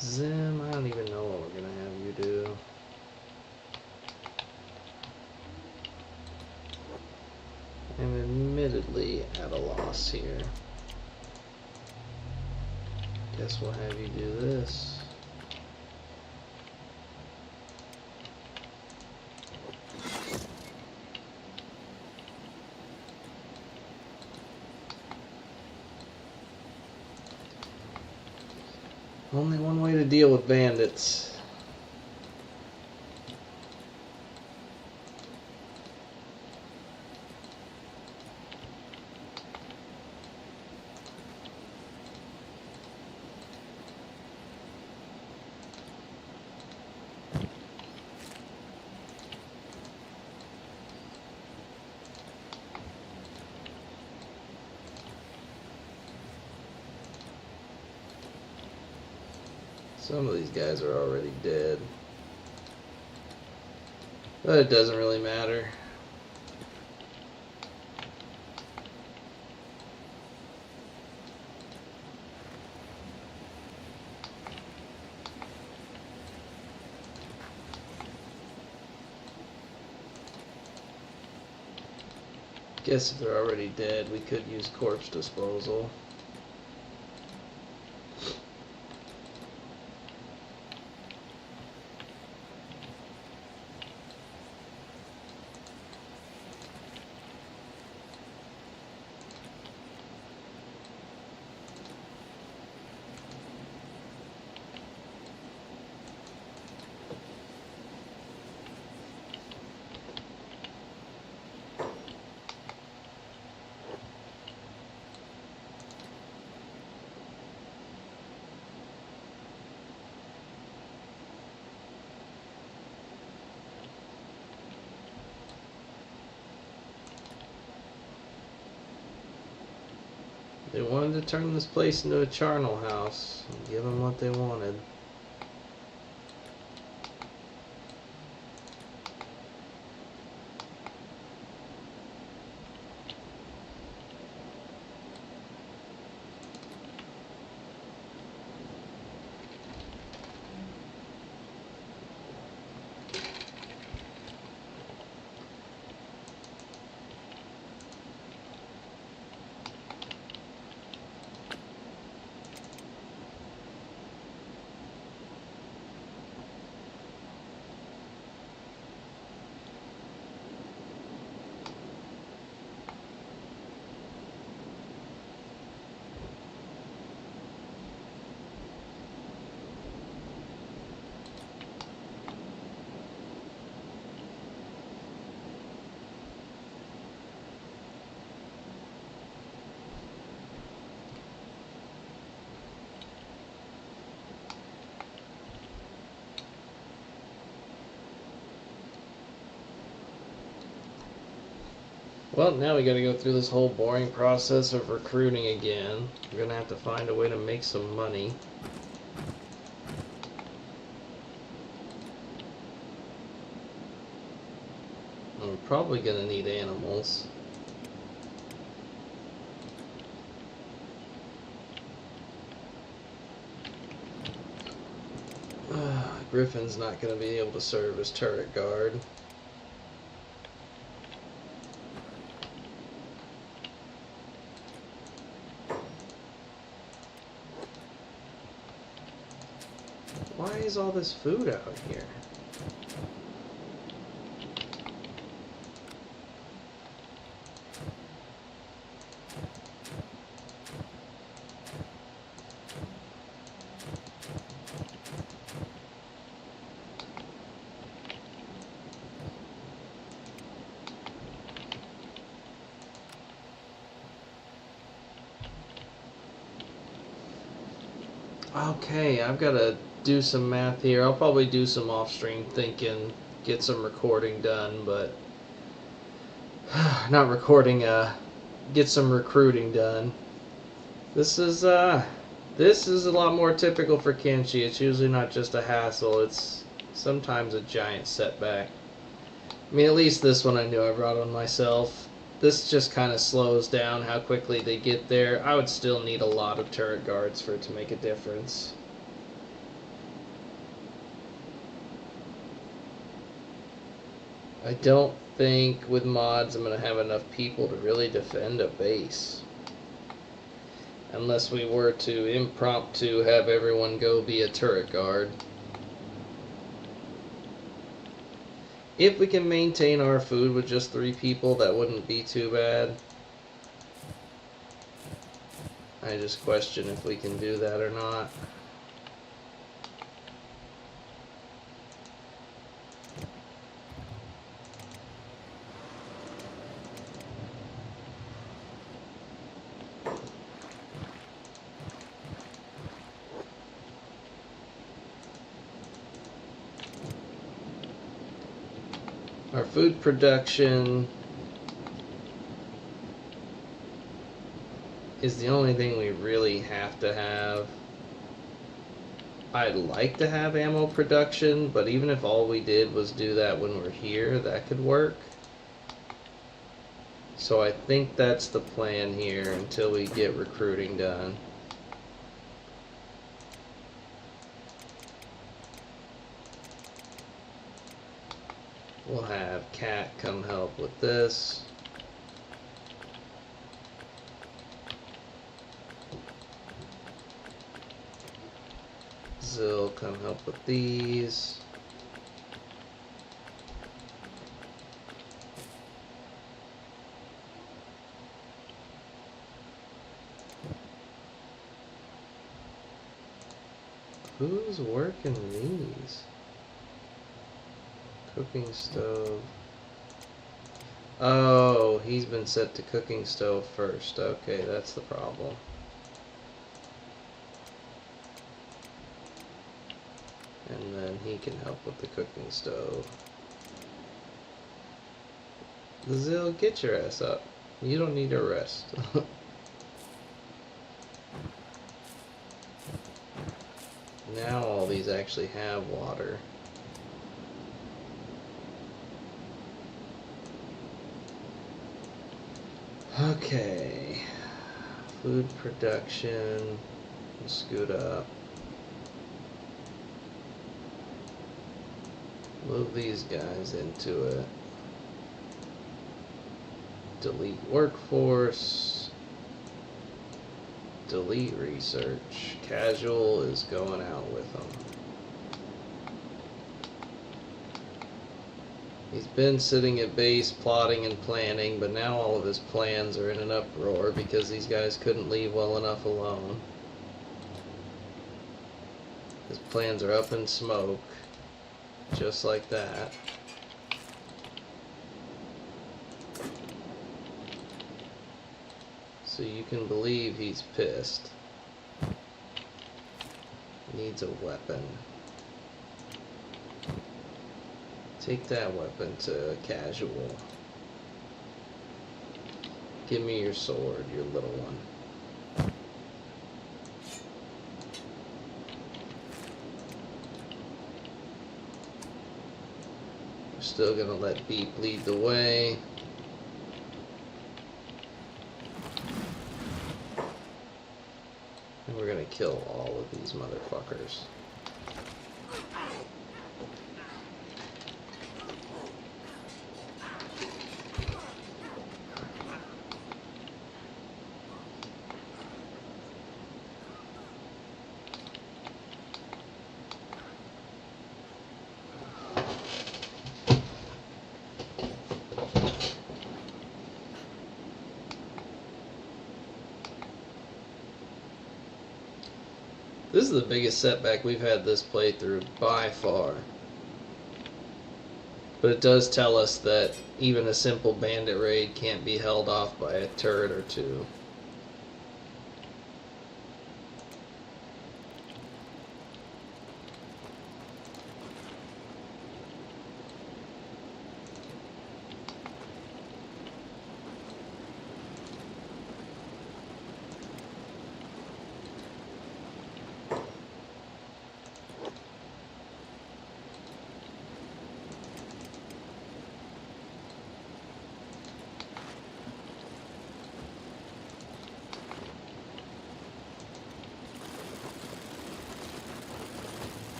Speaker 1: Zim, I don't even know what we're gonna have you do. I'm admittedly at a loss here. Guess we'll have you do this. Only one way to deal with bandits. Some of these guys are already dead. But it doesn't really matter. Guess if they're already dead, we could use corpse disposal. They wanted to turn this place into a charnel house and give them what they wanted. Well, now we gotta go through this whole boring process of recruiting again. We're gonna have to find a way to make some money. And we're probably gonna need animals. Griffin's not gonna be able to serve as turret guard. Why is all this food out here? Okay, I've got to do some math here. I'll probably do some off-stream thinking, get some recording done, but not recording, get some recruiting done. This is a lot more typical for Kenshi. It's usually not just a hassle, it's sometimes a giant setback. I mean, at least this one I knew I brought on myself. This just kind of slows down how quickly they get there. I would still need a lot of turret guards for it to make a difference. I don't think with mods I'm going to have enough people to really defend a base. Unless we were to impromptu have everyone go be a turret guard. If we can maintain our food with just 3 people, that wouldn't be too bad. I just question if we can do that or not. Our food production is the only thing we really have to have. I'd like to have ammo production, but even if all we did was do that when we're here, that could work. So I think that's the plan here until we get recruiting done. We'll have Cat come help with this. Zill, come help with these. Who's working these? Cooking stove. Oh, he's been set to cooking stove first. Okay, that's the problem. And then he can help with the cooking stove. Zill, get your ass up. You don't need a rest. Now all these actually have water. Okay. Food production. Scoot up. Move these guys into it. Delete workforce. Delete research. Casual is going out with them. He's been sitting at base plotting and planning, but now all of his plans are in an uproar because these guys couldn't leave well enough alone. His plans are up in smoke, just like that. So you can believe he's pissed. Needs a weapon. Take that weapon to casual. Give me your sword, your little one. We're still gonna let Beep lead the way. And we're gonna kill all of these motherfuckers. This is the biggest setback we've had this playthrough by far. But it does tell us that even a simple bandit raid can't be held off by a turret or two.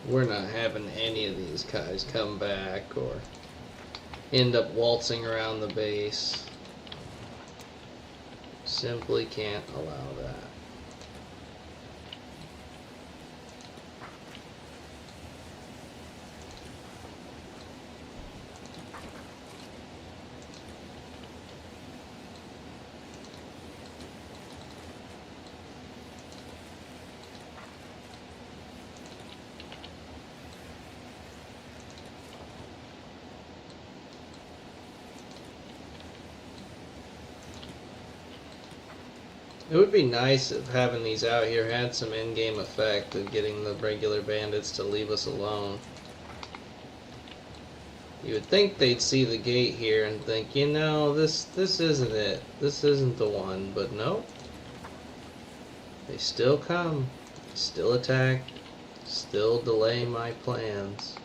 Speaker 1: We're not having any of these guys come back or end up waltzing around the base. Simply can't allow that. It would be nice if having these out here had some in-game effect of getting the regular bandits to leave us alone. You would think they'd see the gate here and think, you know, this isn't it. This isn't the one, but no. They still come, still attack, still delay my plans.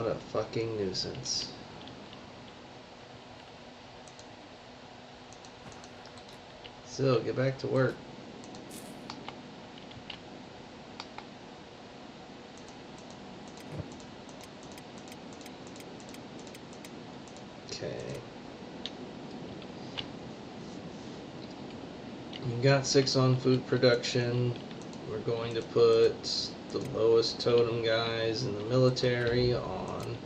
Speaker 1: What a fucking nuisance. Still, get back to work. Okay. You got 6 on food production. We're going to put the lowest totem guys in the military on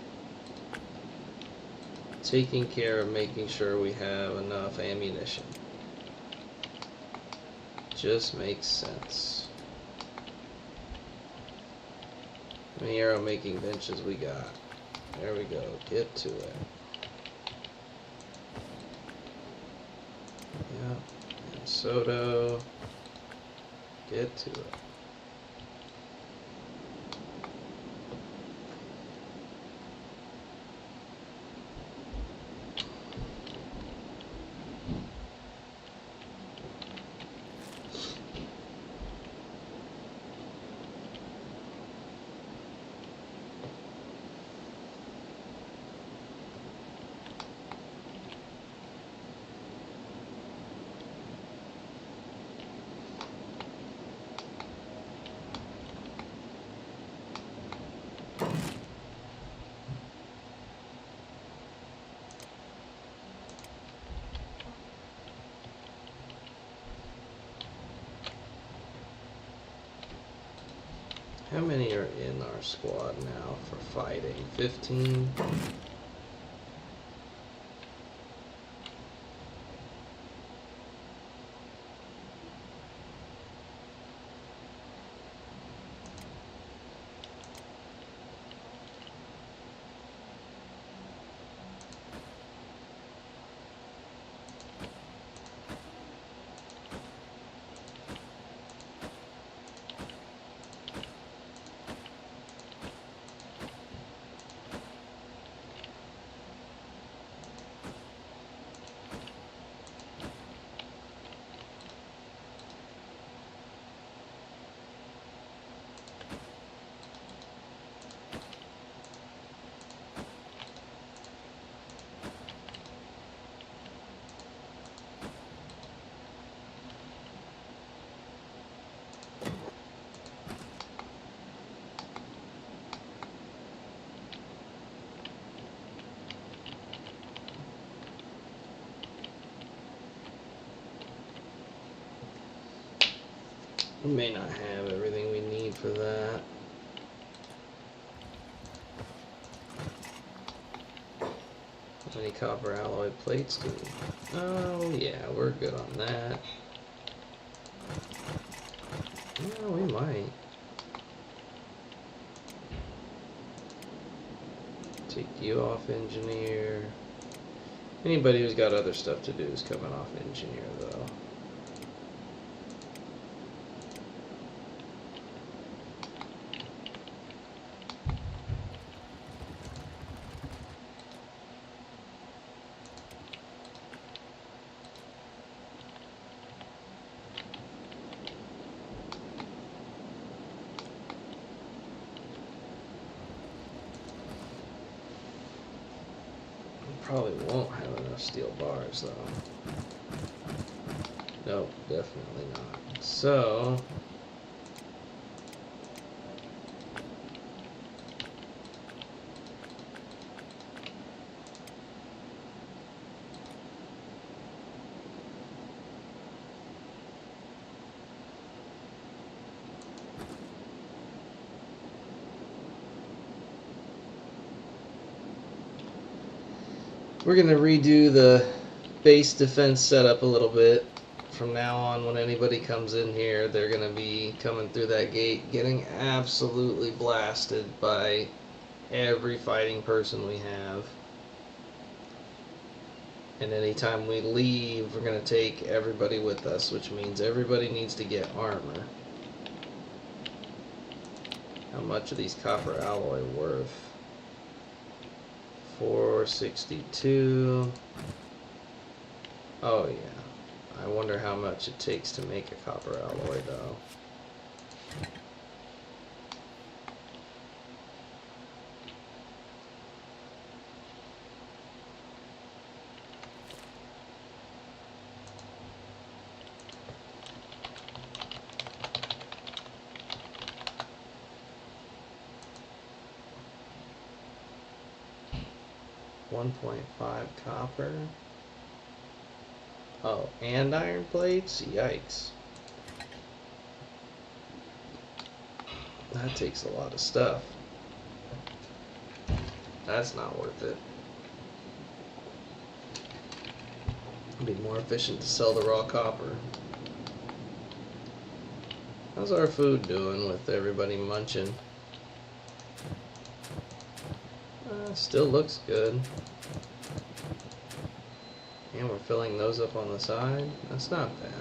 Speaker 1: taking care of making sure we have enough ammunition. Just makes sense. How many arrow making benches we got? There we go. Get to it. Yeah. And Soto. Get to it. How many are in our squad now for fighting? 15? We may not have everything we need for that. How many copper alloy plates do we? Oh yeah, we're good on that. Yeah, we might. Take you off engineer. Anybody who's got other stuff to do is coming off engineer though. Probably won't have enough steel bars though. Nope, definitely not. So we're going to redo the base defense setup a little bit. From now on, when anybody comes in here, they're going to be coming through that gate, getting absolutely blasted by every fighting person we have. And anytime we leave, we're going to take everybody with us, which means everybody needs to get armor. How much are these copper alloy worth? 462. Oh yeah. I wonder how much it takes to make a copper alloy though. 1.5 copper. Oh, and iron plates? Yikes. That takes a lot of stuff. That's not worth it. It'd be more efficient to sell the raw copper. How's our food doing with everybody munching? Still looks good. And we're filling those up on the side. That's not bad.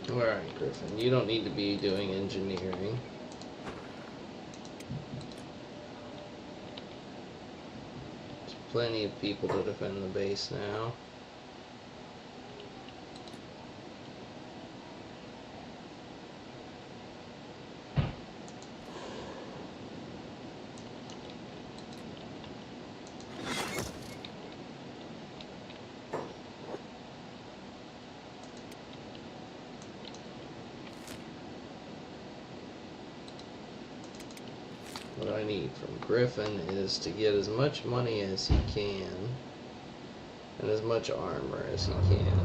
Speaker 1: Alright, Griffin, you don't need to be doing engineering. There's plenty of people to defend the base now. What I need from Griffin is to get as much money as he can and as much armor as he can.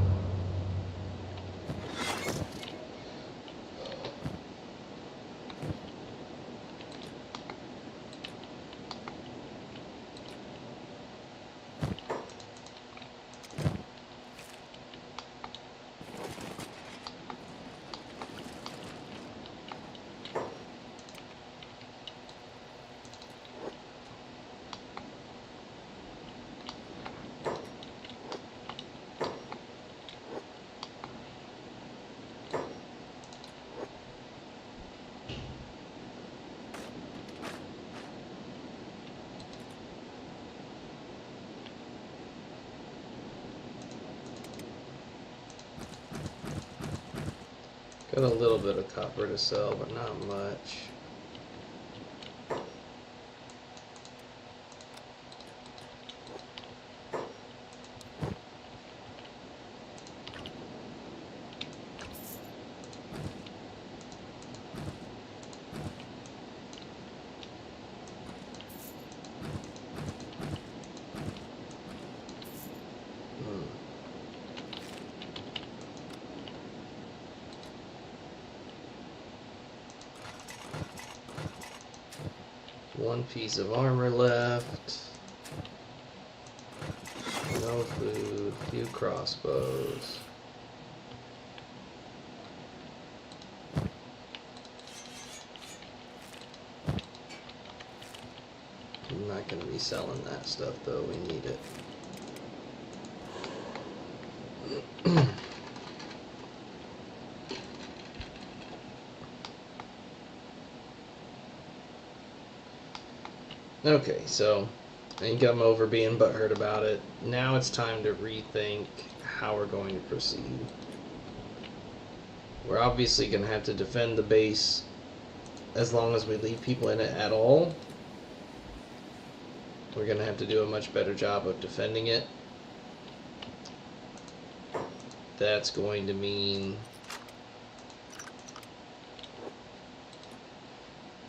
Speaker 1: Got a little bit of copper to sell, but not much. One piece of armor left. No food. Few crossbows. I'm not going to be selling that stuff though. We need it. Okay, so I think I'm over being butthurt about it. Now it's time to rethink how we're going to proceed. We're obviously going to have to defend the base as long as we leave people in it at all. We're going to have to do a much better job of defending it. That's going to mean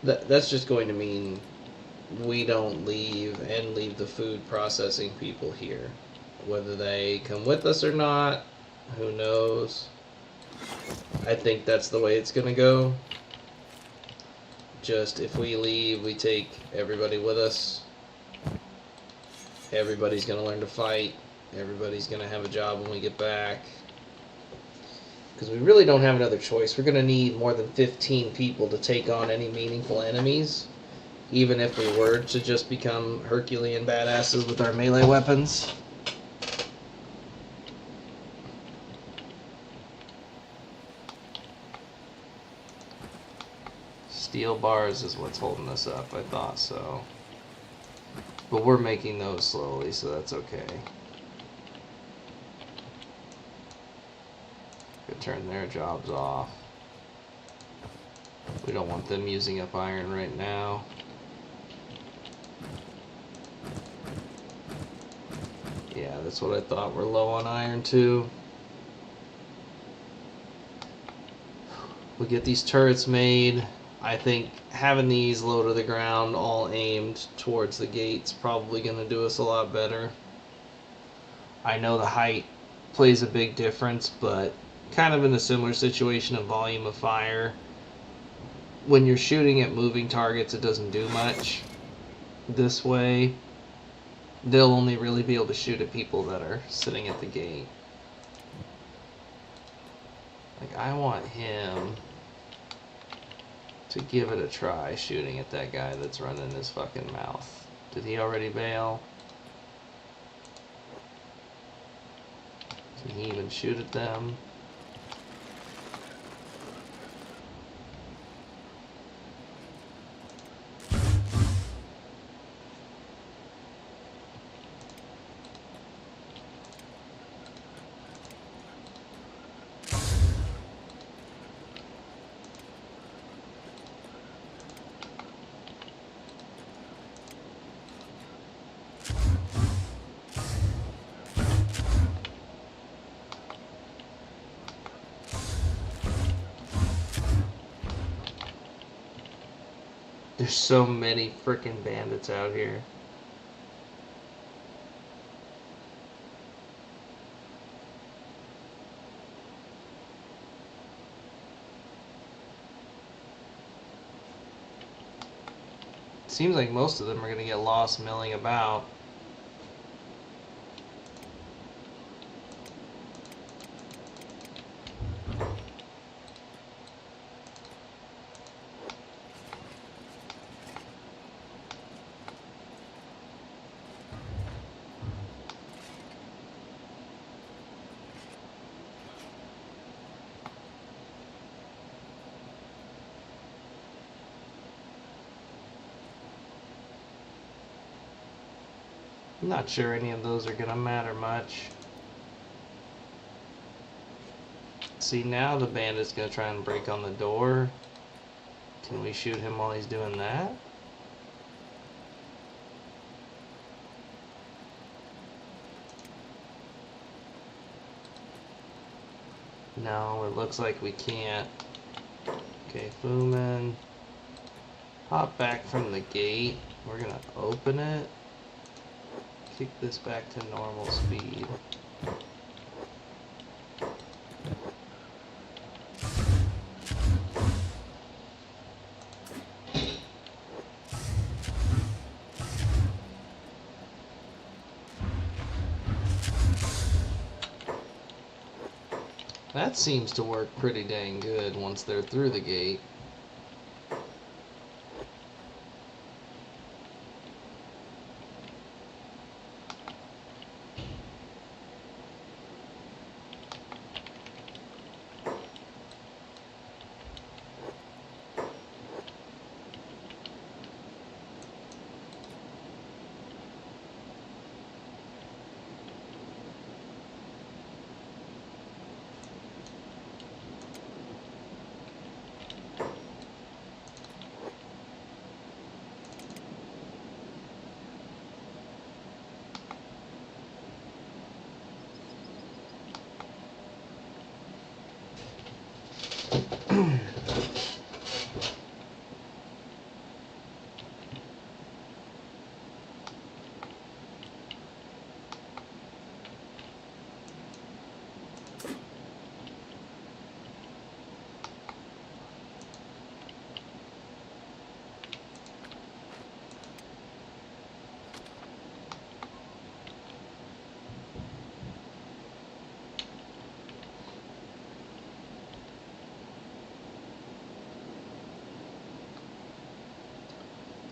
Speaker 1: that's just going to mean we don't leave the food processing people here. Whether they come with us or not, who knows? I think that's the way it's gonna go. Just if we leave, we take everybody with us. Everybody's gonna learn to fight. Everybody's gonna have a job when we get back. Because we really don't have another choice. We're gonna need more than 15 people to take on any meaningful enemies. Even if we were to just become Herculean badasses with our melee weapons. Steel bars is what's holding us up, I thought so. But we're making those slowly, so that's okay. Could turn their jobs off. We don't want them using up iron right now. Yeah, that's what I thought. We're low on iron too. We get these turrets made. I think having these low to the ground, all aimed towards the gate's probably going to do us a lot better. I know the height plays a big difference, but kind of in a similar situation of volume of fire. When you're shooting at moving targets, it doesn't do much. This way, they'll only really be able to shoot at people that are sitting at the gate. Like, I want him to give it a try shooting at that guy that's running his fucking mouth. Did he already bail? Can he even shoot at them? There's so many frickin' bandits out here. Seems like most of them are gonna get lost milling about. I'm not sure any of those are gonna matter much. See, now the bandit's gonna try and break on the door. Can we shoot him while he's doing that? No, it looks like we can't. Okay, Fumin. Hop back from the gate. We're gonna open it. Kick this back to normal speed. That seems to work pretty dang good once they're through the gate.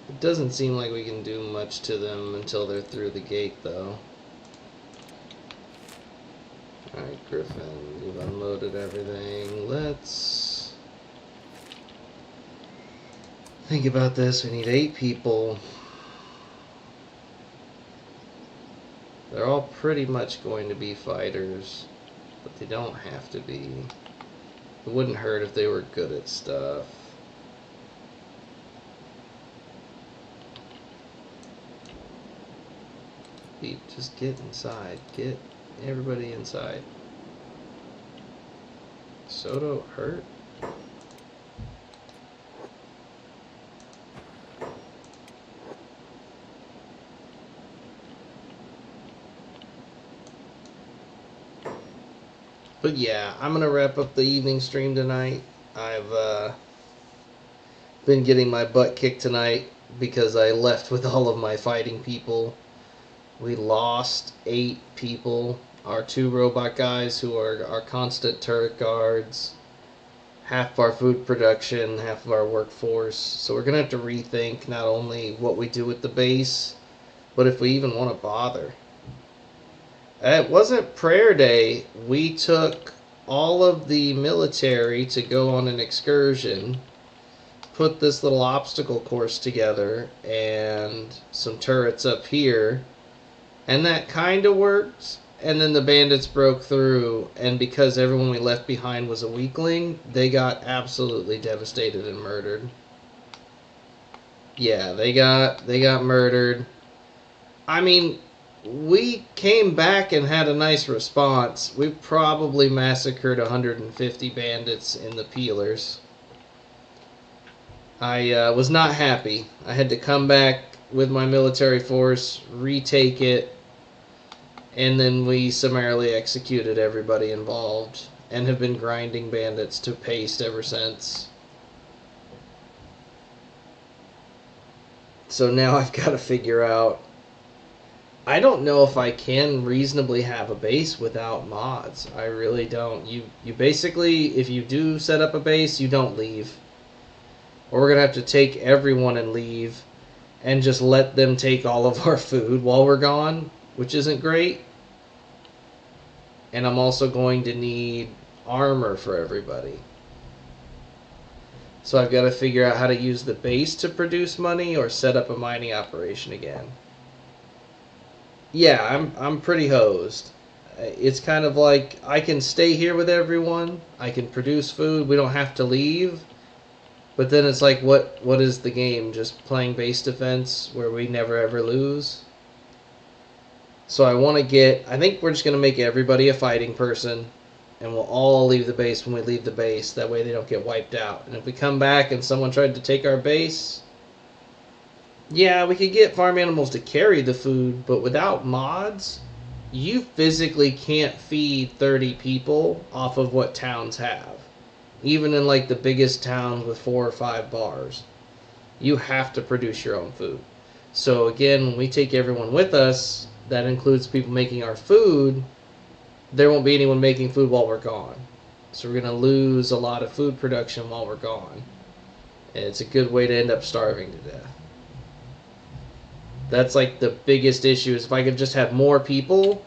Speaker 1: It doesn't seem like we can do much to them until they're through the gate, though. Alright, Griffin, you've unloaded everything. Let's think about this. We need 8 people. They're all pretty much going to be fighters, but they don't have to be. It wouldn't hurt if they were good at stuff. Just get inside. Get everybody inside. Soto hurt? But yeah, I'm going to wrap up the evening stream tonight. I've been getting my butt kicked tonight because I left with all of my fighting people. We lost 8 people. Our 2 robot guys who are our constant turret guards. Half of our food production, half of our workforce. So we're going to have to rethink not only what we do with the base, but if we even want to bother. It wasn't prayer day. We took all of the military to go on an excursion, put this little obstacle course together, and some turrets up here, and that kind of worked. And then the bandits broke through, and because everyone we left behind was a weakling, they got absolutely devastated and murdered. Yeah, they got murdered. I mean, we came back and had a nice response. We probably massacred 150 bandits in the peelers. I was not happy. I had to come back with my military force, retake it, and then we summarily executed everybody involved and have been grinding bandits to paste ever since. So now I've got to figure out... I don't know if I can reasonably have a base without mods. I really don't. You basically, if you do set up a base, you don't leave. Or we're going to have to take everyone and leave and just let them take all of our food while we're gone, which isn't great. And I'm also going to need armor for everybody. So I've got to figure out how to use the base to produce money or set up a mining operation again. Yeah, I'm pretty hosed. It's kind of like I can stay here with everyone. I can produce food. We don't have to leave. But then it's like, what is the game? Just playing base defense where we never ever lose? So I think we're just going to make everybody a fighting person. And we'll all leave the base when we leave the base. That way they don't get wiped out. And if we come back and someone tried to take our base... Yeah, we could get farm animals to carry the food, but without mods, you physically can't feed 30 people off of what towns have. Even in like the biggest towns with 4 or 5 bars. You have to produce your own food. So again, when we take everyone with us, that includes people making our food, there won't be anyone making food while we're gone. So we're going to lose a lot of food production while we're gone. And it's a good way to end up starving to death. That's like the biggest issue, is if I could just have more people,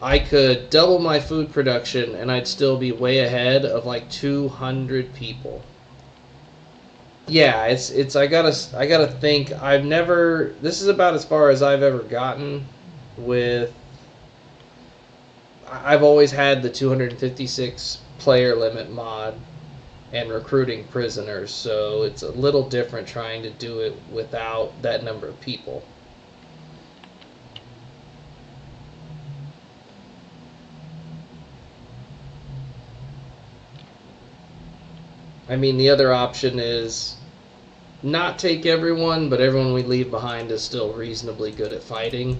Speaker 1: I could double my food production and I'd still be way ahead of like 200 people. Yeah, it's I gotta think. This is about as far as I've ever gotten with... I've always had the 256 player limit mod and recruiting prisoners, so it's a little different trying to do it without that number of people. I mean, the other option is not take everyone, but everyone we leave behind is still reasonably good at fighting.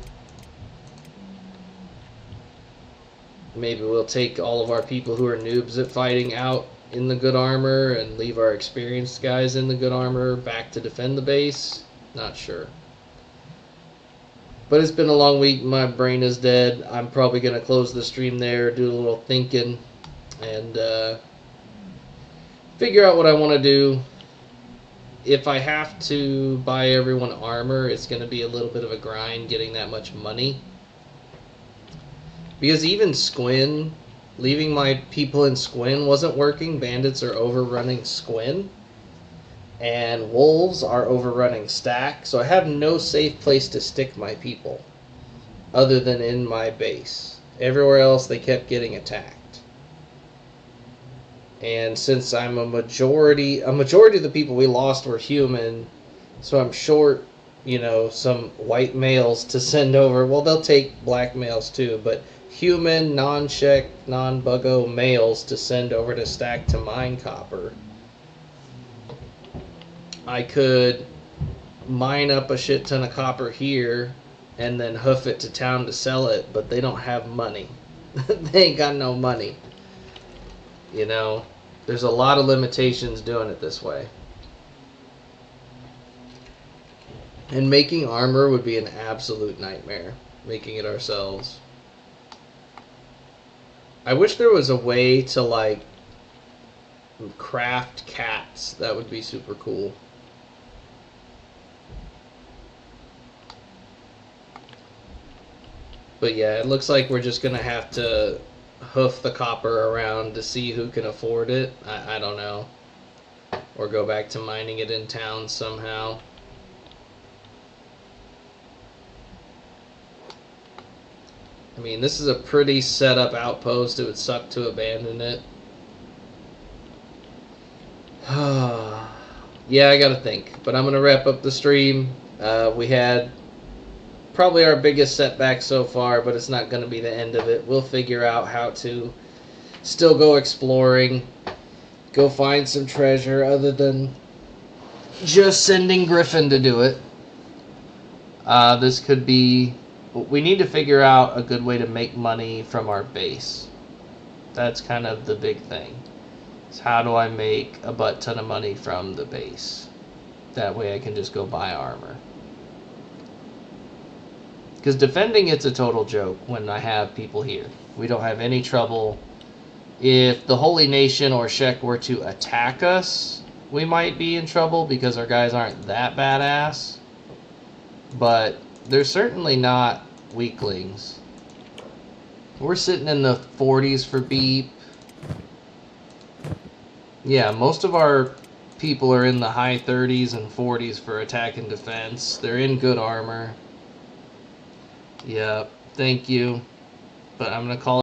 Speaker 1: Maybe we'll take all of our people who are noobs at fighting out in the good armor and leave our experienced guys in the good armor back to defend the base. Not sure. But it's been a long week. My brain is dead. I'm probably going to close the stream there, do a little thinking, and figure out what I want to do. If I have to buy everyone armor, it's going to be a little bit of a grind getting that much money. Because even Squin, leaving my people in Squin wasn't working. Bandits are overrunning Squin. And wolves are overrunning Stack. So I have no safe place to stick my people other than in my base. Everywhere else they kept getting attacked. And since I'm a majority of the people we lost were human, so I'm short some white males to send over. Well, they'll take black males too, but human, non-Czech, non-buggo males to send over to stack to mine copper. I could mine up a shit ton of copper here and then hoof it to town to sell it, but they don't have money. They ain't got no money. There's a lot of limitations doing it this way. And making armor would be an absolute nightmare, making it ourselves. I wish there was a way to, like, craft cats. That would be super cool. But yeah, it looks like we're just going to have to hoof the copper around to see who can afford it. I don't know. Or go back to mining it in town somehow. I mean, this is a pretty set up outpost. It would suck to abandon it. Yeah, I gotta think. But I'm gonna wrap up the stream. We had probably our biggest setback so far, but it's not gonna be the end of it. We'll figure out how to still go exploring, go find some treasure other than just sending Griffin to do it. This could be... We need to figure out a good way to make money from our base. That's kind of the big thing. Is how do I make a butt ton of money from the base? That way I can just go buy armor. Because defending it's a total joke when I have people here. We don't have any trouble. If the Holy Nation or Czech were to attack us, we might be in trouble because our guys aren't that badass. But they're certainly not weaklings. We're sitting in the 40s for beep. Yeah, most of our people are in the high 30s and 40s for attack and defense. They're in good armor. Yeah, thank you. But I'm going to call